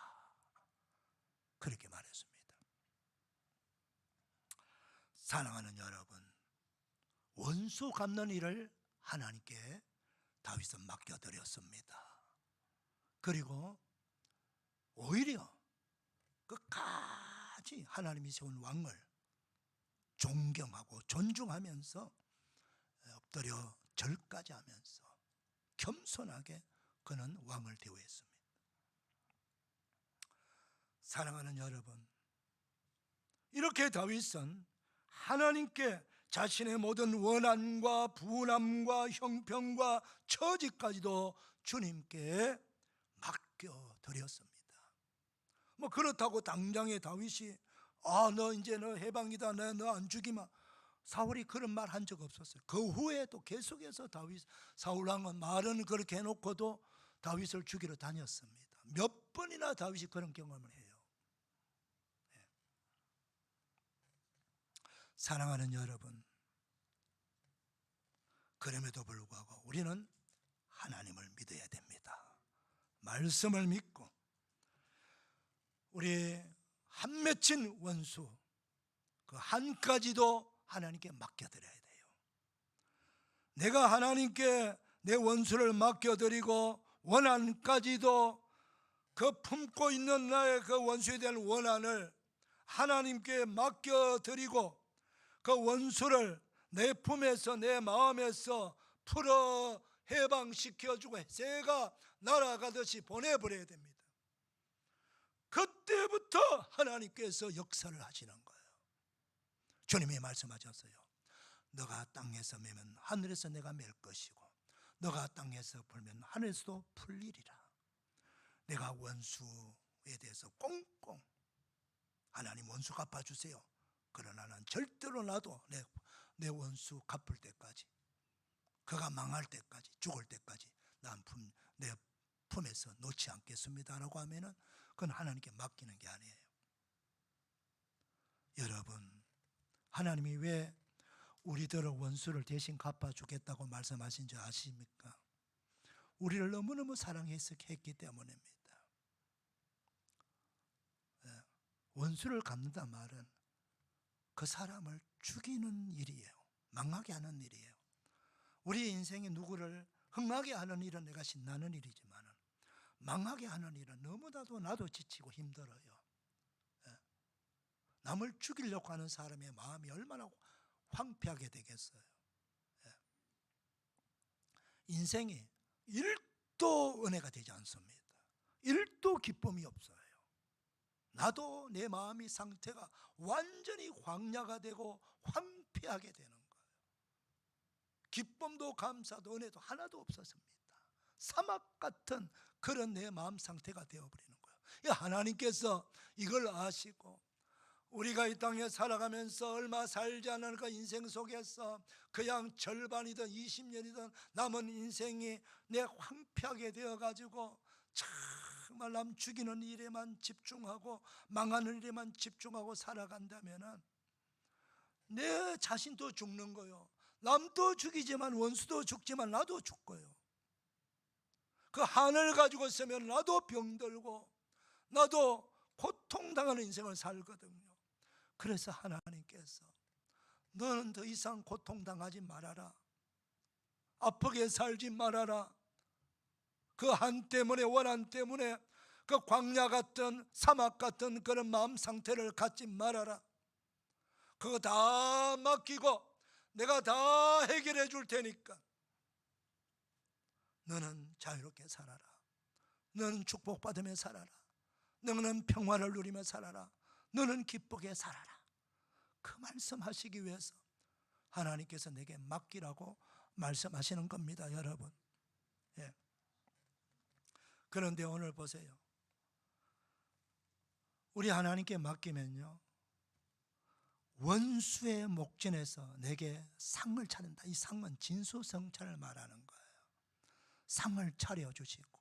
그렇게 말했습니다. 사랑하는 여러분, 원수 갚는 일을 하나님께 다윗은 맡겨드렸습니다. 그리고 오히려 끝까지 하나님이 세운 왕을 존경하고 존중하면서 엎드려 절까지 하면서 겸손하게 그는 왕을 대우했습니다. 사랑하는 여러분, 이렇게 다윗은 하나님께 자신의 모든 원한과 분함과 형편과 처지까지도 주님께 맡겨드렸습니다. 뭐 그렇다고 당장에 다윗이 너 이제 너 해방이다, 너 안 죽이마, 사울이 그런 말 한 적 없었어요. 그 후에도 계속해서 사울 왕은 말은 그렇게 해놓고도 다윗을 죽이러 다녔습니다. 몇 번이나 다윗이 그런 경험을 해요. 사랑하는 여러분, 그럼에도 불구하고 우리는 하나님을 믿어야 됩니다. 말씀을 믿고 우리 한 맺힌 원수 그 한 가지도 하나님께 맡겨드려야 돼요. 내가 하나님께 내 원수를 맡겨드리고 원한까지도 그 품고 있는 나의 그 원수에 대한 원한을 하나님께 맡겨드리고 그 원수를 내 품에서 내 마음에서 풀어 해방시켜주고 새가 날아가듯이 보내버려야 됩니다. 그때부터 하나님께서 역사를 하시는 거예요. 주님이 말씀하셨어요. 너가 땅에서 매면 하늘에서 내가 맬 것이고 너가 땅에서 풀면 하늘에서도 풀리리라. 내가 원수에 대해서 꽁꽁 하나님 원수 갚아주세요. 그러나 난 절대로 나도 내 원수 갚을 때까지, 그가 망할 때까지, 죽을 때까지 내 품에서 놓지 않겠습니다 라고 하면은 그건 하나님께 맡기는 게 아니에요. 여러분, 하나님이 왜 우리들의 원수를 대신 갚아주겠다고 말씀하신 줄 아십니까? 우리를 너무너무 사랑했기 때문입니다. 원수를 갚는다 말은 그 사람을 죽이는 일이에요. 망하게 하는 일이에요. 우리 인생에 누구를 흥하게 하는 일은 내가 신나는 일이지만 망하게 하는 일은 너무나도 나도 지치고 힘들어요. 남을 죽이려고 하는 사람의 마음이 얼마나 황폐하게 되겠어요. 인생이 1도 은혜가 되지 않습니다. 1도 기쁨이 없어요. 나도 내 마음의 상태가 완전히 광야가 되고 황폐하게 되는 거예요. 기쁨도 감사도 은혜도 하나도 없었습니다. 사막 같은 그런 내 마음 상태가 되어버리는 거예요. 하나님께서 이걸 아시고 우리가 이 땅에 살아가면서 얼마 살지 않은 그 인생 속에서 그냥 절반이든 20년이든 남은 인생이 내 황폐하게 되어가지고 정말 남 죽이는 일에만 집중하고 망하는 일에만 집중하고 살아간다면 내 자신도 죽는 거요. 남도 죽이지만 원수도 죽지만 나도 죽고요. 그 한을 가지고 있으면 나도 병들고 나도 고통당하는 인생을 살거든요. 그래서 하나님께서 너는 더 이상 고통당하지 말아라. 아프게 살지 말아라. 그 한 때문에 원한 때문에 그 광야 같은 사막 같은 그런 마음 상태를 갖지 말아라. 그거 다 맡기고 내가 다 해결해 줄 테니까 너는 자유롭게 살아라. 너는 축복받으며 살아라. 너는 평화를 누리며 살아라. 너는 기쁘게 살아라. 그 말씀하시기 위해서 하나님께서 내게 맡기라고 말씀하시는 겁니다, 여러분. 예. 그런데 오늘 보세요. 우리 하나님께 맡기면요, 원수의 목전에서 내게 상을 차린다. 이 상은 진수성찬을 말하는 거예요. 상을 차려주시고,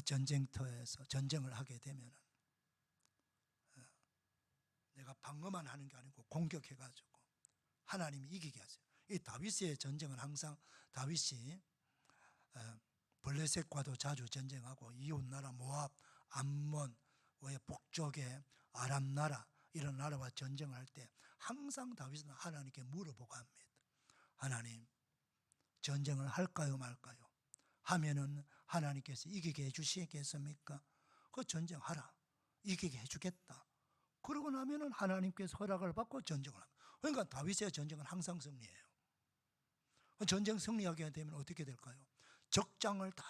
전쟁터에서 전쟁을 하게 되면 내가 방어만 하는 게 아니고 공격해가지고 하나님이 이기게 하세요. 이 다윗의 전쟁은 항상 다윗이 블레셋과도 자주 전쟁하고 이웃나라 모압, 암몬, 북쪽의 아람 나라 이런 나라와 전쟁할 때 항상 다윗은 하나님께 물어보고 합니다. 하나님, 전쟁을 할까요 말까요? 하면은 하나님께서 이기게 해주시겠습니까? 그 전쟁하라. 이기게 해주겠다. 그러고 나면은 하나님께서 허락을 받고 전쟁을 합니다. 그러니까 다윗의 전쟁은 항상 승리해요. 전쟁 승리하게 되면 어떻게 될까요? 적장을 다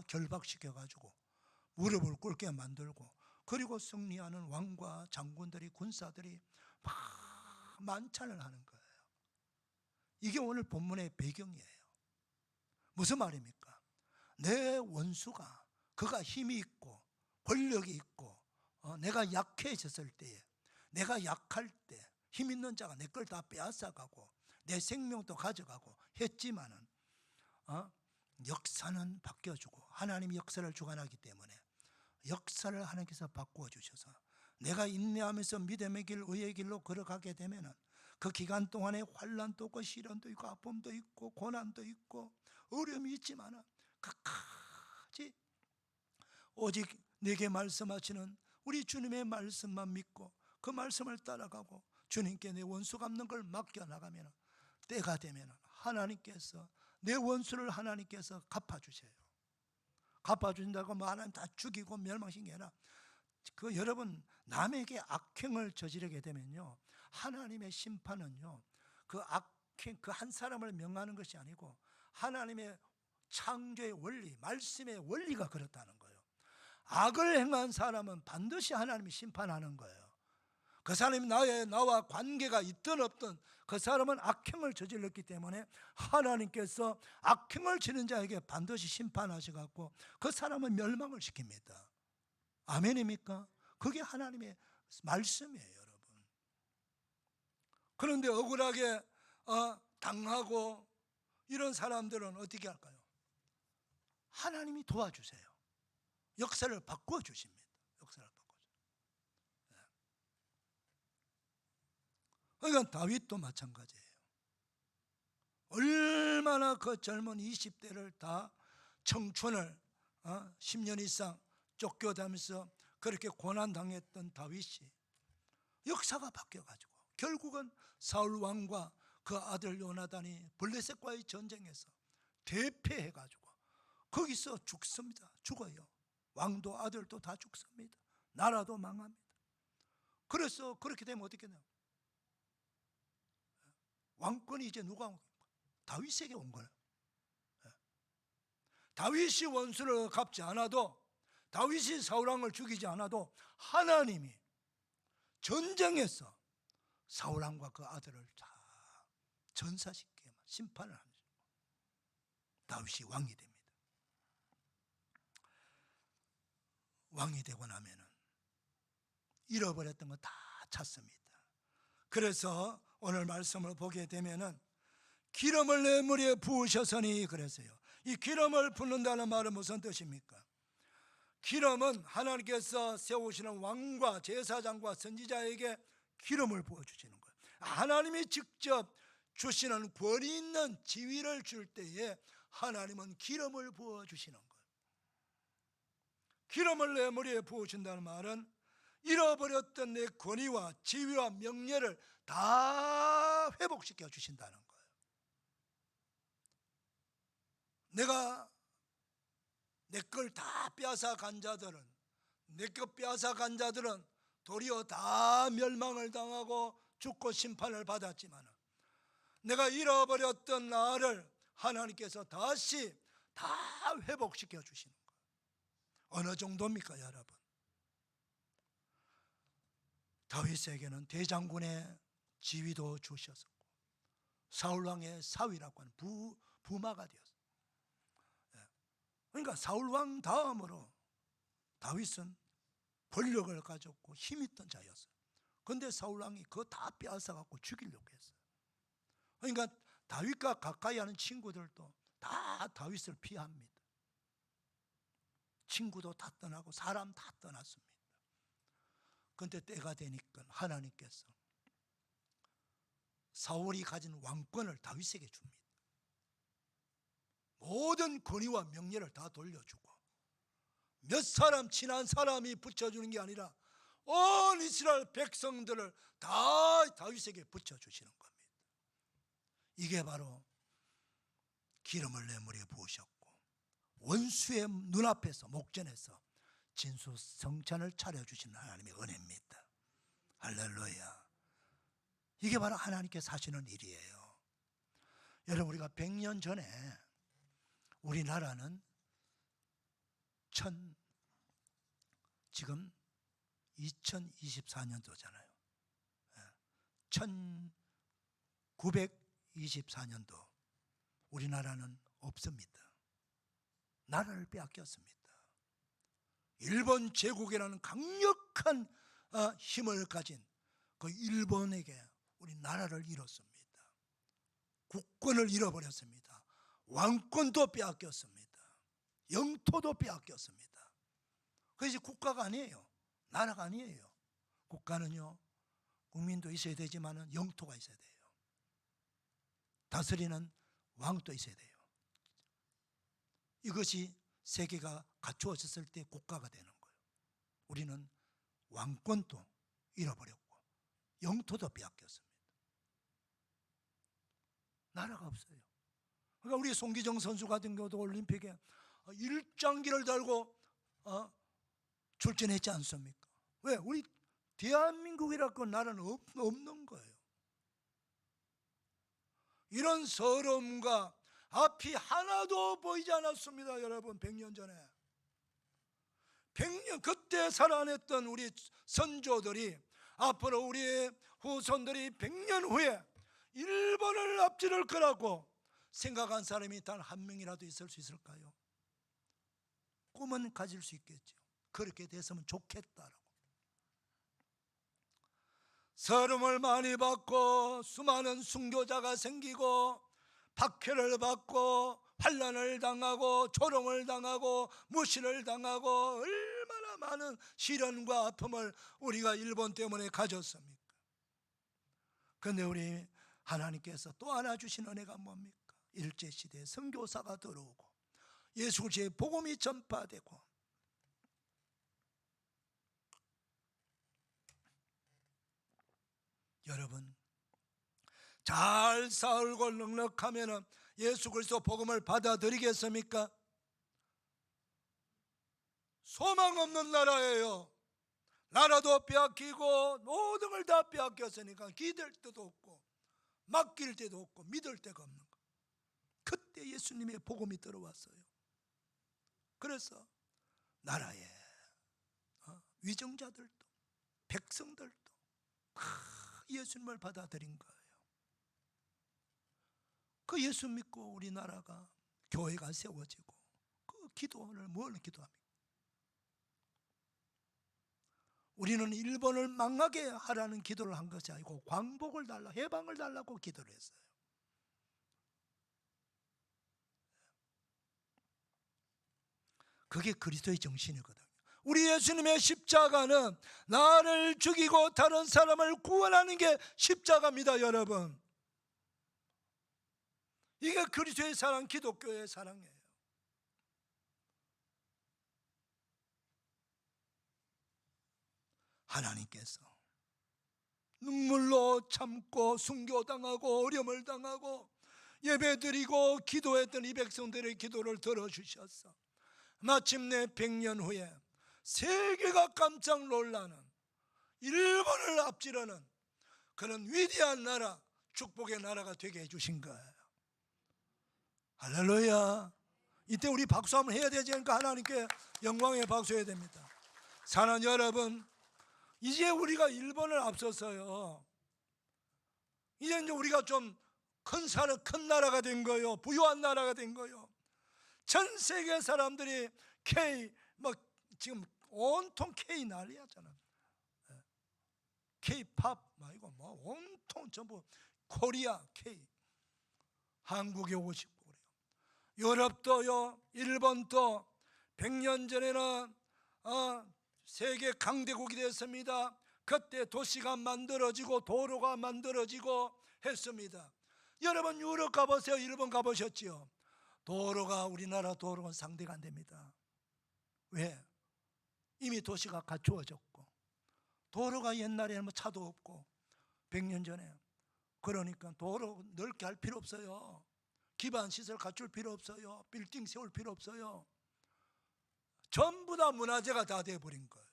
결박시켜가지고 무릎을 꿇게 만들고, 그리고 승리하는 왕과 장군들이, 군사들이 막 만찬을 하는 거예요. 이게 오늘 본문의 배경이에요. 무슨 말입니까? 내 원수가 그가 힘이 있고 권력이 있고 내가 약해졌을 때에, 내가 약할 때 힘 있는 자가 내 걸 다 빼앗아가고 내 생명도 가져가고 했지만은 역사는 바뀌어주고 하나님이 역사를 주관하기 때문에 역사를 하나님께서 바꾸어 주셔서 내가 인내하면서 믿음의 길, 의의 길로 걸어가게 되면은 그 기간 동안에 환난도 있고 시련도 있고 아픔도 있고 고난도 있고 어려움이 있지만은 끝까지 오직 내게 말씀하시는 우리 주님의 말씀만 믿고 그 말씀을 따라가고 주님께 내 원수 갚는 걸 맡겨나가면 때가 되면 하나님께서 내 원수를 하나님께서 갚아주세요. 갚아준다고 뭐 하나님 다 죽이고 멸망시킨 게 아니라, 그 여러분, 남에게 악행을 저지르게 되면요, 하나님의 심판은요, 그 악행, 그 한 사람을 명하는 것이 아니고 하나님의 창조의 원리, 말씀의 원리가 그렇다는 거예요. 악을 행한 사람은 반드시 하나님이 심판하는 거예요. 그 사람이 나와 관계가 있든 없든 그 사람은 악행을 저질렀기 때문에 하나님께서 악행을 지는 자에게 반드시 심판하셔갖고 그 사람은 멸망을 시킵니다. 아멘입니까? 그게 하나님의 말씀이에요, 여러분. 그런데 억울하게 당하고 이런 사람들은 어떻게 할까요? 하나님이 도와주세요. 역사를 바꾸어 주십니다. 역사를 바꾸어 주세요. 그러니까 다윗도 마찬가지예요. 얼마나 그 젊은 20대를 다 청춘을 10년 이상 쫓겨다니면서 그렇게 고난당했던 다윗이 역사가 바뀌어가지고 결국은 사울 왕과 그 아들 요나단이 블레셋과의 전쟁에서 대패해가지고 거기서 죽습니다. 죽어요. 왕도 아들도 다 죽습니다. 나라도 망합니다. 그래서 그렇게 되면 어떻게 돼요? 왕권이 이제 누가 온 겁니까? 다윗에게 온 거예요. 다윗이 원수를 갚지 않아도, 다윗이 사울왕을 죽이지 않아도 하나님이 전쟁에서 사울왕과 그 아들을 다 전사시키게 심판을 하는 거예요. 다윗이 왕이 됩니다. 왕이 되고 나면은 잃어버렸던 거 다 찾습니다. 그래서 오늘 말씀을 보게 되면은 기름을 내 머리에 부으셨으니 그랬어요. 이 기름을 붓는다는 말은 무슨 뜻입니까? 기름은 하나님께서 세우시는 왕과 제사장과 선지자에게 기름을 부어주시는 거예요. 하나님이 직접 주시는 권위 있는 지위를 줄 때에 하나님은 기름을 부어주시는 거예요. 기름을 내 머리에 부으신다는 말은 잃어버렸던 내 권위와 지위와 명예를 다 회복시켜 주신다는 거예요. 내가 내 걸 다 빼앗아 간 자들은, 내 것 빼앗아 간 자들은 도리어 다 멸망을 당하고 죽고 심판을 받았지만 내가 잃어버렸던 나를 하나님께서 다시 다 회복시켜 주시는 거예요. 어느 정도입니까, 여러분? 다윗에게는 대장군의 지위도 주셨었고 사울왕의 사위라고 하는 부마가 되었어요. 그러니까 사울왕 다음으로 다윗은 권력을 가졌고 힘 있던 자였어요. 그런데 사울왕이 그거 다 빼앗아갖고 죽이려고 했어요. 그러니까 다윗과 가까이 하는 친구들도 다 다윗을 피합니다. 친구도 다 떠나고 사람 다 떠났습니다. 그런데 때가 되니까 하나님께서 사울이 가진 왕권을 다윗에게 줍니다. 모든 권위와 명예를 다 돌려주고 몇 사람 친한 사람이 붙여주는 게 아니라 온 이스라엘 백성들을 다 다윗에게 붙여주시는 겁니다. 이게 바로 기름을 내 머리에 부으셨고 원수의 눈앞에서 목전에서 진수성찬을 차려주시는 하나님의 은혜입니다. 할렐루야. 이게 바로 하나님께서 하시는 일이에요. 여러분, 우리가 100년 전에 우리나라는 지금 2024년도잖아요. 1924년도 우리나라는 없습니다. 나라를 빼앗겼습니다. 일본 제국이라는 강력한 힘을 가진 그 일본에게 우리 나라를 잃었습니다. 국권을 잃어버렸습니다. 왕권도 빼앗겼습니다. 영토도 빼앗겼습니다. 그래서 국가가 아니에요. 나라가 아니에요. 국가는요, 국민도 있어야 되지만 영토가 있어야 돼요. 다스리는 왕도 있어야 돼요. 이것이 세계가 갖추어졌을 때 국가가 되는 거예요. 우리는 왕권도 잃어버렸고 영토도 빼앗겼습니다. 나라가 없어요. 그러니까 우리 송기정 선수 같은 경우도 올림픽에 일장기를 달고 출전했지 않습니까? 왜? 우리 대한민국이라고 나라는 없는 거예요. 이런 서러움과 앞이 하나도 보이지 않았습니다. 여러분, 100년 전에 100년 그때 살아냈던 우리 선조들이 앞으로 우리의 후손들이 100년 후에 일본을 앞지를 거라고 생각한 사람이 단 한 명이라도 있을 수 있을까요? 꿈은 가질 수 있겠죠. 그렇게 됐으면 좋겠다라고. 서름을 많이 받고 수많은 순교자가 생기고 박해를 받고 환난을 당하고 조롱을 당하고 무시를 당하고 얼마나 많은 시련과 아픔을 우리가 일본 때문에 가졌습니까? 그런데 우리 하나님께서 또 하나 주신 은혜가 뭡니까? 일제시대에 선교사가 들어오고 예수 그리스도의 복음이 전파되고 여러분, 잘 살고 넉넉하면 예수 그리스도 복음을 받아들이겠습니까? 소망 없는 나라예요. 나라도 빼앗기고 모든 걸 다 빼앗겼으니까 기댈 데도 없고 맡길 데도 없고 믿을 데가 없는 거. 그때 예수님의 복음이 들어왔어요. 그래서 나라에 위정자들도 백성들도 예수님을 받아들인 거예요. 그 예수 믿고 우리나라가 교회가 세워지고 그 기도를 뭘 기도합니까? 우리는 일본을 망하게 하라는 기도를 한 것이 아니고 광복을 달라, 해방을 달라고 기도를 했어요. 그게 그리스도의 정신이거든요. 우리 예수님의 십자가는 나를 죽이고 다른 사람을 구원하는 게 십자가입니다, 여러분. 이게 그리스도의 사랑, 기독교의 사랑이에요. 하나님께서 눈물로 참고 순교당하고 어려움을 당하고 예배드리고 기도했던 이 백성들의 기도를 들어주셨어. 마침내 100년 후에 세계가 깜짝 놀라는 일본을 앞지르는 그런 위대한 나라, 축복의 나라가 되게 해주신 거예요. 할렐루야. 이때 우리 박수 한번 해야 되지 않을까? 하나님께 영광의 박수 해야 됩니다. 사랑하는 여러분, 이제 우리가 일본을 앞서서요, 이제 우리가 좀 큰 나라가 된 거예요. 부유한 나라가 된 거예요. 전 세계 사람들이 K, 지금 온통 K 난리였잖아. K-팝, 이거 온통 전부 코리아 K. 한국에 오고 싶고 그래요. 유럽도요, 일본도 100년 전에는 세계 강대국이 됐습니다. 그때 도시가 만들어지고 도로가 만들어지고 했습니다. 여러분 유럽 가보세요. 일본 가보셨지요? 도로가 우리나라 도로는 상대가 안 됩니다. 왜? 이미 도시가 갖추어졌고 도로가 옛날에는 차도 없고 100년 전에 그러니까 도로 넓게 할 필요 없어요. 기반시설 갖출 필요 없어요. 빌딩 세울 필요 없어요. 전부 다 문화재가 다 돼버린 거예요.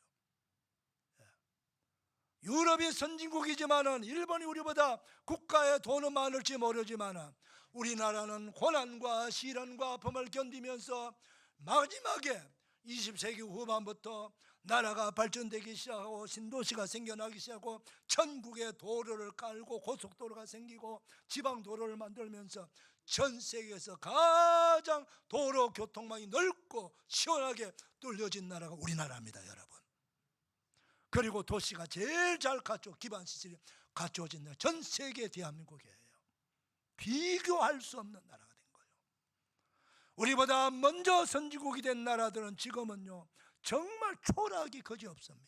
유럽이 선진국이지만은 일본이 우리보다 국가의 돈은 많을지 모르지만은 우리나라는 고난과 시련과 아픔을 견디면서 마지막에 20세기 후반부터 나라가 발전되기 시작하고 신도시가 생겨나기 시작하고 전국에 도로를 깔고 고속도로가 생기고 지방도로를 만들면서 전 세계에서 가장 도로 교통망이 넓고 시원하게 뚫려진 나라가 우리나라입니다, 여러분. 그리고 도시가 제일 잘 기반시설이 갖춰진 나라, 전 세계 대한민국이에요. 비교할 수 없는 나라가 된 거예요. 우리보다 먼저 선진국이 된 나라들은 지금은요 정말 초라하기 그지없습니다.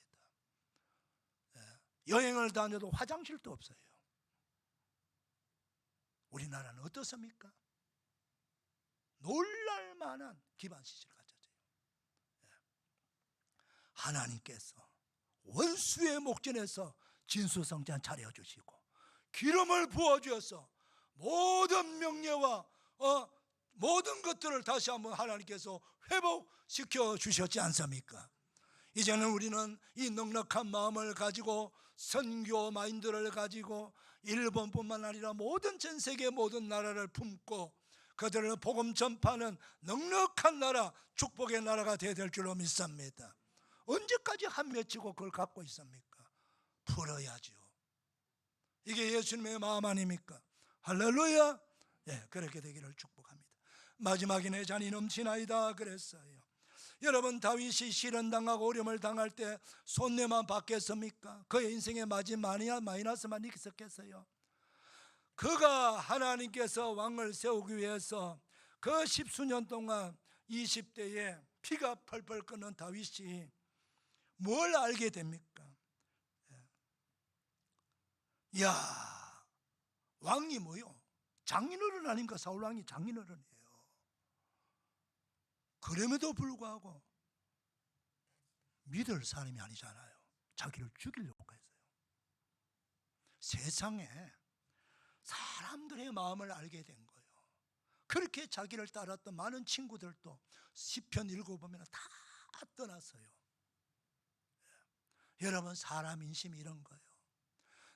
여행을 다녀도 화장실도 없어요. 우리나라는 어떻습니까? 놀랄만한 기반시설을 갖춰져요. 하나님께서 원수의 목전에서 진수성찬 차려주시고 기름을 부어주어서 모든 명예와 모든 것들을 다시 한번 하나님께서 회복시켜 주셨지 않습니까? 이제는 우리는 이 넉넉한 마음을 가지고 선교 마인드를 가지고 일본뿐만 아니라 모든 전 세계 모든 나라를 품고 그들을 복음 전파하는 넉넉한 나라, 축복의 나라가 되어야 될 줄로 믿습니다. 언제까지 한 맺히고 그걸 갖고 있습니까? 풀어야죠. 이게 예수님의 마음 아닙니까? 할렐루야. 예, 그렇게 되기를 축복합니다. 마지막에 내 잔이 넘치나이다 그랬어요. 여러분, 다윗이 시련당하고 어려움을 당할 때 손해만 받겠습니까? 그의 인생에 마이너스만 있었겠어요? 그가 하나님께서 왕을 세우기 위해서 그 십수년 동안 20대에 피가 펄펄 끓는 다윗이 뭘 알게 됩니까? 야, 왕이 뭐요? 장인어른 아닙니까? 사울 왕이 장인어른이에요. 그럼에도 불구하고 믿을 사람이 아니잖아요. 자기를 죽이려고 했어요. 세상에 사람들의 마음을 알게 된 거예요. 그렇게 자기를 따랐던 많은 친구들도 시편 읽어보면 다 떠났어요. 여러분, 사람 인심이 이런 거예요.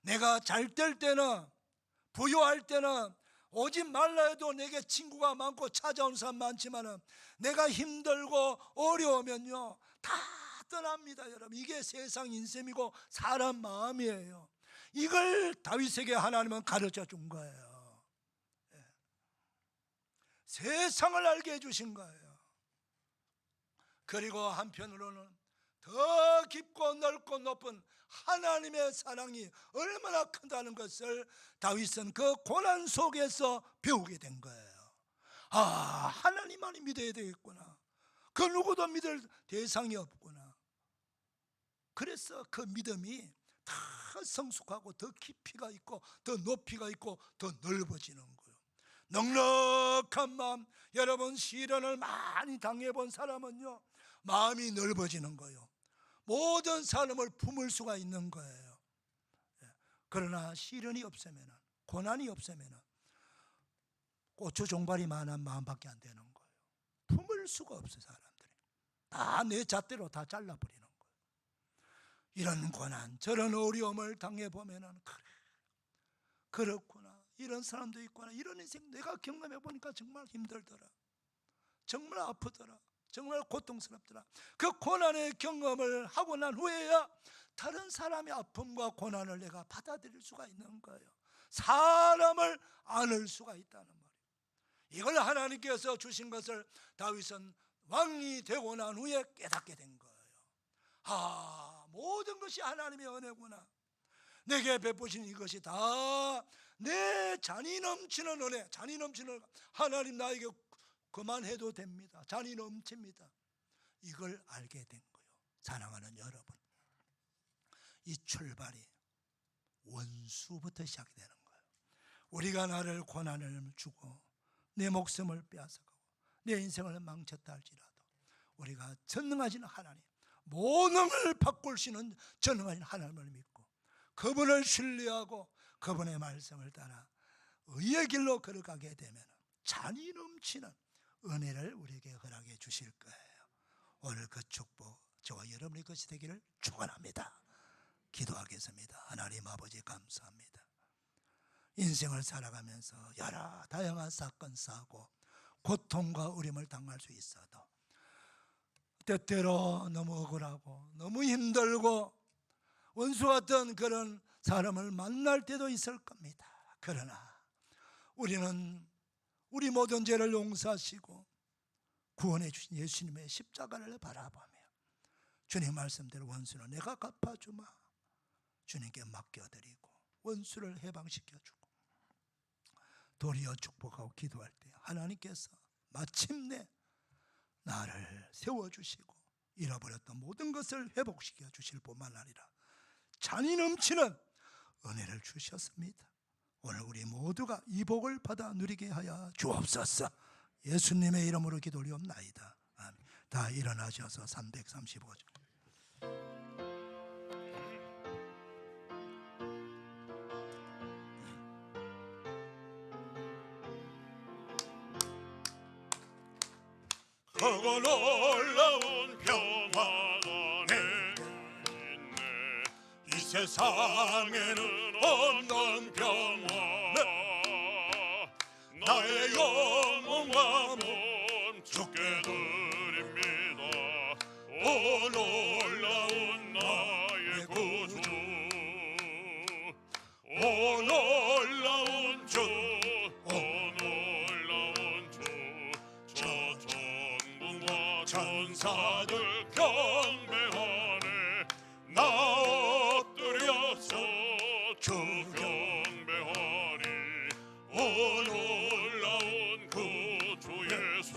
내가 잘 될 때는, 부유할 때는 오지 말라 해도 내게 친구가 많고 찾아온 사람 많지만 내가 힘들고 어려우면요 다 떠납니다. 여러분, 이게 세상 인셈이고 사람 마음이에요. 이걸 다윗에게 하나님은 가르쳐 준 거예요. 세상을 알게 해주신 거예요. 그리고 한편으로는 더 깊고 넓고 높은 하나님의 사랑이 얼마나 크다는 것을 다윗은 그 고난 속에서 배우게 된 거예요. 아, 하나님만이 믿어야 되겠구나. 그 누구도 믿을 대상이 없구나. 그래서 그 믿음이 더 성숙하고 더 깊이가 있고 더 높이가 있고 더 넓어지는 거예요. 넉넉한 마음, 여러분 시련을 많이 당해본 사람은요 마음이 넓어지는 거예요. 모든 사람을 품을 수가 있는 거예요. 그러나 시련이 없으면, 고난이 없으면 고추 종발이 만한 마음밖에 안 되는 거예요. 품을 수가 없어요. 사람들이 다 내 잣대로 다 잘라버리는 거예요. 이런 고난, 저런 어려움을 당해보면 그래, 그렇구나, 이런 사람도 있구나, 이런 인생 내가 경험해보니까 정말 힘들더라, 정말 아프더라, 정말 고통스럽더라. 그 고난의 경험을 하고 난 후에야 다른 사람의 아픔과 고난을 내가 받아들일 수가 있는 거예요. 사람을 안을 수가 있다는 말이에요. 이걸 하나님께서 주신 것을 다윗은 왕이 되고 난 후에 깨닫게 된 거예요. 아, 모든 것이 하나님의 은혜구나. 내게 베푸신 이것이 다 내 잔이 넘치는 은혜, 잔이 넘치는 하나님 나에게 그만해도 됩니다. 잔이 넘칩니다. 이걸 알게 된 거예요. 사랑하는 여러분, 이 출발이 원수부터 시작이 되는 거예요. 우리가 나를 고난을 주고 내 목숨을 빼앗아가고 내 인생을 망쳤다 할지라도 우리가 전능하신 하나님, 모든 걸 바꿀 수 있는 전능하신 하나님을 믿고 그분을 신뢰하고 그분의 말씀을 따라 의의 길로 걸어가게 되면 잔이 넘치는 은혜를 우리에게 허락해 주실 거예요. 오늘 그 축복 저와 여러분의 것이 되기를 축원합니다. 기도하겠습니다. 하나님 아버지, 감사합니다. 인생을 살아가면서 여러 다양한 사건 사고 고통과 어려움을 당할 수 있어도 때때로 너무 억울하고 너무 힘들고 원수 같은 그런 사람을 만날 때도 있을 겁니다. 그러나 우리는 우리 모든 죄를 용서하시고 구원해 주신 예수님의 십자가를 바라보며 주님 말씀대로 원수는 내가 갚아주마 주님께 맡겨드리고 원수를 해방시켜주고 도리어 축복하고 기도할 때 하나님께서 마침내 나를 세워주시고 잃어버렸던 모든 것을 회복시켜 주실 뿐만 아니라 잔이 넘치는 은혜를 주셨습니다. 오늘 우리 모두가 이 복을 받아 누리게 하여 주옵소서. 예수님의 이름으로 기도 올리옵나이다. 아멘. 다 일어나셔서 335조. 크고 놀라운 평화가 내 세상에는 없는 평화 나의 영혼과 몸 주께 드립니다. 오 놀라운 나의 구주 오 놀라운 주 오 놀라운 주 저 천군과 천사들 경배하네 나 엎드려서 주 경배하니 오 놀라운 구주 예수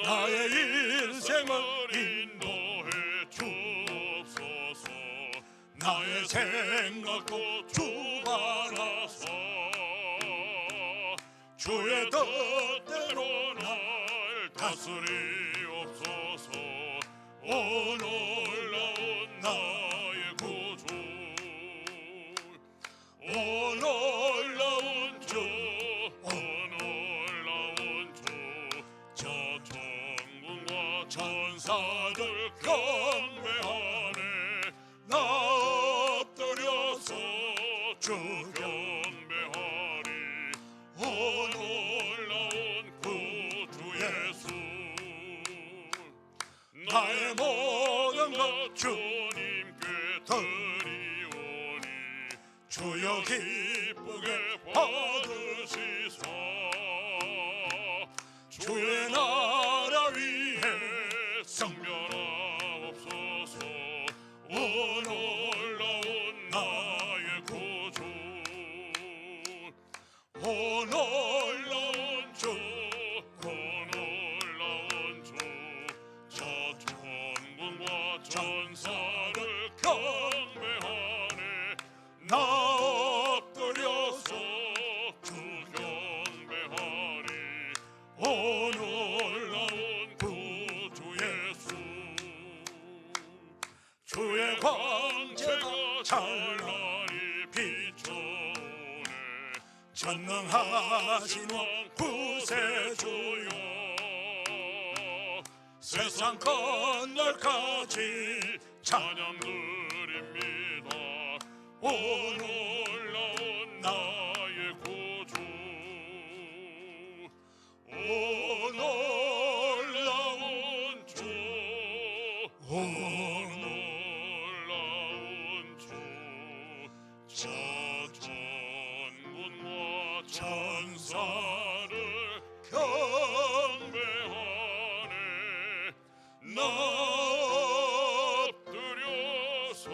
나의 인생을 인도해 주옵소서 나의 생각도 주관하사 주의 뜻대로 날 다스리옵소서 오 놀라운 나의 구주 오 놀라운 주 오 놀라운 주저 천군과 천사들 경배하네 나 엎드려서 주 경배하리 오 놀라운 구주 예수 나의 모든 것 주님께 드리오니 주여 기쁘게 받으시사 주의 나라 위해 성별하옵소서 오 놀라운 나의 구주 오 놀라운 주 오 놀라운 주저 천군과 천사를 경배하네 나 엎드려서 주 경배하리 오 놀라운 구주 예수 주의 광채가 찬란히 비춰오네 전능하신 왕 구세주여 세상 끝날까지 찬양 드립니다 오 놀라운 나의 구주 오 놀라운 주 오 놀라운 주저 천군과 천사를 경배하네 나 엎드려서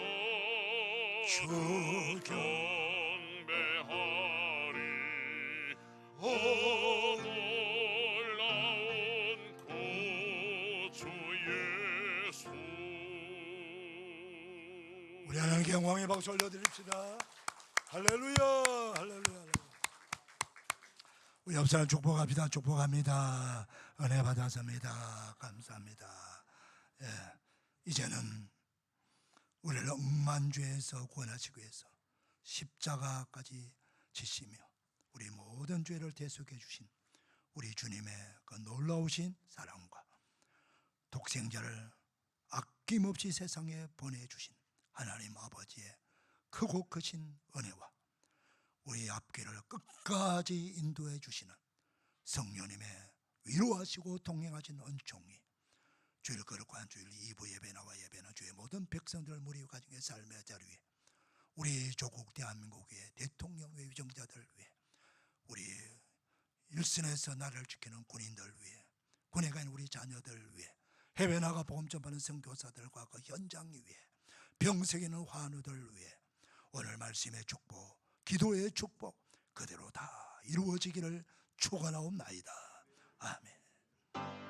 주 경배하리 오 놀라운 구주 예수 우리 하나님께 영광의 박수 올려드립시다. 할렐루야 할렐루야. 우리 옆 사람 축복합니다. 축복합니다. 은혜 받았습니다. 감사합니다. 예, 이제는 우리를 억만죄에서 구원하시기 위해서 십자가까지 지시며 우리 모든 죄를 대속해 주신 우리 주님의 그 놀라우신 사랑과 독생자를 아낌없이 세상에 보내주신 하나님 아버지의 크고 크신 은혜와 우리 앞길을 끝까지 인도해 주시는 성령님의 위로하시고 동행하신 은총이 주일 거룩한 주일 2부 예배 나와 예배는 주의 모든 백성들 무리 가정의 삶의 자리에 우리 조국 대한민국의 대통령 외 위정자들 위해 우리 일선에서 나라를 지키는 군인들 위해 군에 간 우리 자녀들 위해 해외 나가 복음 전하는 선교사들과 그 현장 위에 병세기는 환우들 위해 오늘 말씀의 축복 기도의 축복 그대로 다 이루어지기를 축원하옵나이다. 아멘.